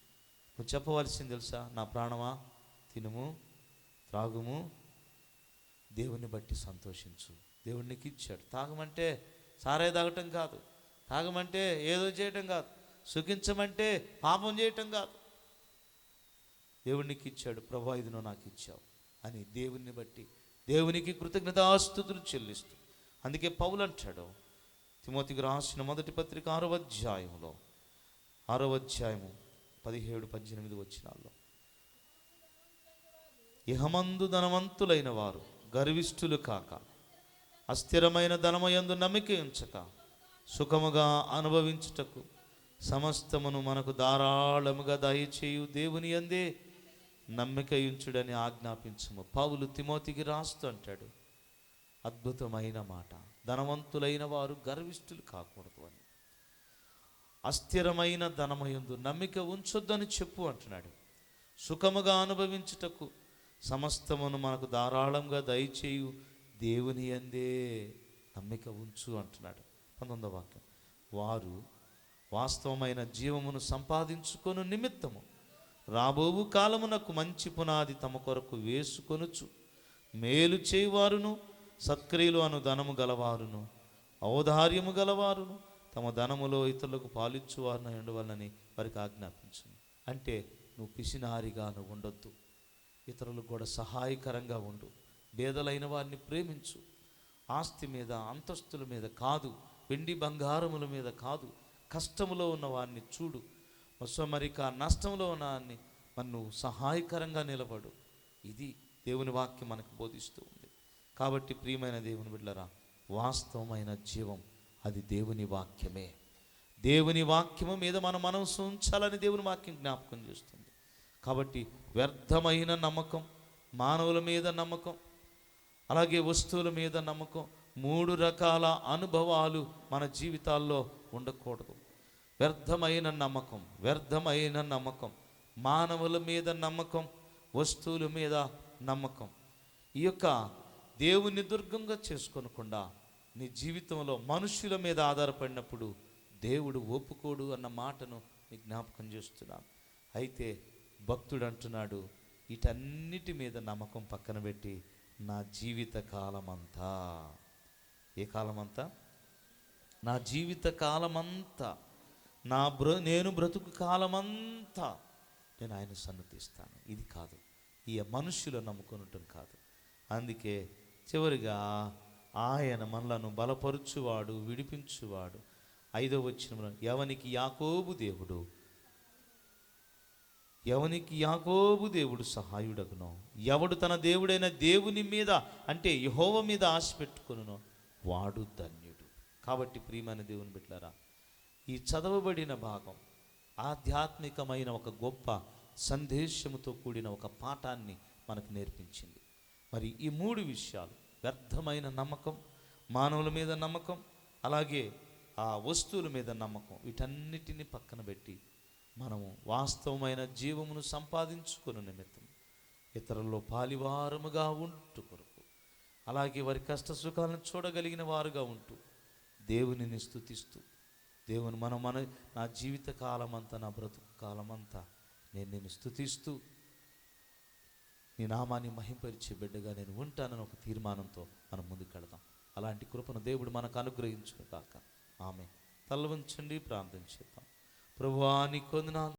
నువ్వు చెప్పవలసింది తెలుసా? నా ప్రాణమా తినుము త్రాగుము, దేవుని బట్టి సంతోషించు. దేవుడికి ఇచ్చాడు. తాగమంటే సారాయి తాగటం కాదు, తాగమంటే ఏదో చేయటం కాదు, సుఖించమంటే పాపం చేయటం కాదు. దేవునికి ఇచ్చాడు. ప్రభా ఇది నువ్వు నాకు ఇచ్చావు అని దేవుని బట్టి దేవునికి కృతజ్ఞతాస్తుతులు చెల్లిస్తూ. అందుకే పౌలు అంటాడు తిమోతికి రాసిన మొదటి పత్రిక 6వ అధ్యాయంలో 6వ అధ్యాయము 17-18 వచనాల్లో, ఇహమందు ధనవంతులైన వారు గర్విష్ఠులు కాక, అస్థిరమైన ధనమయందు నమ్మిక ఉంచక, సుఖముగా అనుభవించుటకు సమస్తమును మనకు ధారాళముగా దయచేయు దేవుని యందే నమ్మిక ఉంచుడని ఆజ్ఞాపించము. పౌలు తిమోతికి రాస్తూ అంటాడు అద్భుతమైన మాట. ధనవంతులైన వారు గర్విష్ఠులు కాకూడదు అని, అస్థిరమైన ధనమయందు నమ్మిక ఉంచొద్దని చెప్పు అంటున్నాడు. సుఖముగా అనుభవించుటకు సమస్తమును మనకు ధారాళంగా దయచేయు దేవుని యందే నమ్మిక ఉంచు అంటున్నాడు. 19వ వాక్యం, వారు వాస్తవమైన జీవమును సంపాదించుకొను నిమిత్తము రాబోవు కాలమునకు మంచి పునాది తమ కొరకు వేసుకొనుచు, మేలు చేయువారును సత్క్రియలు అను ధనము గలవారును ఔదార్యము గలవారును తమ ధనములో ఇతరులకు పాలిచ్చువారును ఉండవాలని వారికి ఆజ్ఞాపించును. అంటే నువ్వు పిసినారిగా నువ్వు ఉండొద్దు, ఇతరులకు కూడా సహాయకరంగా ఉండు, పేదలైన వారిని ప్రేమించు. ఆస్తి మీద అంతస్తుల మీద కాదు, వెండి బంగారముల మీద కాదు, కష్టములో ఉన్న వారిని చూడు, మరిక నష్టంలో ఉన్న వారిని మరి నువ్వు సహాయకరంగా నిలబడు. ఇది దేవుని వాక్యం మనకు బోధిస్తూ ఉంది. కాబట్టి ప్రియమైన దేవుని బిడ్డలారా, వాస్తవమైన జీవం అది దేవుని వాక్యమే. దేవుని వాక్యము మీద మన మనసు ఉంచాలని దేవుని వాక్యం జ్ఞాపకం చేస్తుంది. కాబట్టి వ్యర్థమైన నమ్మకం, మానవుల మీద నమ్మకం, అలాగే వస్తువుల మీద నమ్మకం, 3 రకాల అనుభవాలు మన జీవితాల్లో ఉండకూడదు. వ్యర్థమైన నమ్మకం, మానవుల మీద నమ్మకం, వస్తువుల మీద నమ్మకం. ఈ యొక్క దేవుని దుర్గంగా చేసుకోనకుండా నీ జీవితంలో మనుషుల మీద ఆధారపడినప్పుడు దేవుడు ఒప్పుకోడు అన్న మాటను నీ జ్ఞాపకం చేస్తున్నాను. అయితే భక్తుడు అంటున్నాడు, వీటన్నిటి మీద నమ్మకం పక్కన పెట్టి నా జీవిత కాలమంతా, ఏ కాలమంతా? నా జీవిత కాలమంతా, నేను బ్రతుకు కాలమంతా నేను ఆయన సన్నతిస్తాను. ఇది కాదు, ఈ మనుషులు నమ్ముకునటం కాదు. అందుకే చివరిగా ఆయన మనలను బలపరుచువాడు, విడిపించువాడు. 5వ వచనంలో, ఎవనికి యాకోబు దేవుడు సహాయుడగునో, ఎవడు తన దేవుడైన దేవుని మీద అంటే యెహోవా మీద ఆశ పెట్టుకొనునో వాడు ధన్యుడు. కాబట్టి ప్రియమైన దేవుని బిడ్డలారా, ఈ చదవబడిన భాగం ఆధ్యాత్మికమైన ఒక గొప్ప సందేశముతో కూడిన ఒక పాఠాన్ని మనకు నేర్పించింది. మరి ఈ 3 విషయాలు, వ్యర్థమైన నమ్మకం, మానవుల మీద నమ్మకం, అలాగే ఆ వస్తువుల మీద నమ్మకం, వీటన్నిటిని పక్కన పెట్టి మనము వాస్తవమైన జీవమును సంపాదించుకునే నిమిత్తం ఇతరుల్లో పాలివారముగా ఉంటూ కొరకు, అలాగే వారి కష్ట సుఖాలను చూడగలిగిన వారుగా ఉంటూ దేవునిని స్తుతిస్తూ, దేవుని నా జీవిత కాలమంతా, నా బ్రతుకు కాలమంతా నేను నిన్ను స్తుతిస్తూ నీ నామాన్ని మహింపరిచే బిడ్డగా నేను ఉంటానని ఒక తీర్మానంతో మనం ముందుకు వెళదాం. అలాంటి కృపను దేవుడు మనకు అనుగ్రహించును కాక. ఆమె. తల వంచండి, ప్రార్థన చేద్దాం. ప్రభువా నీ కొందనాలు.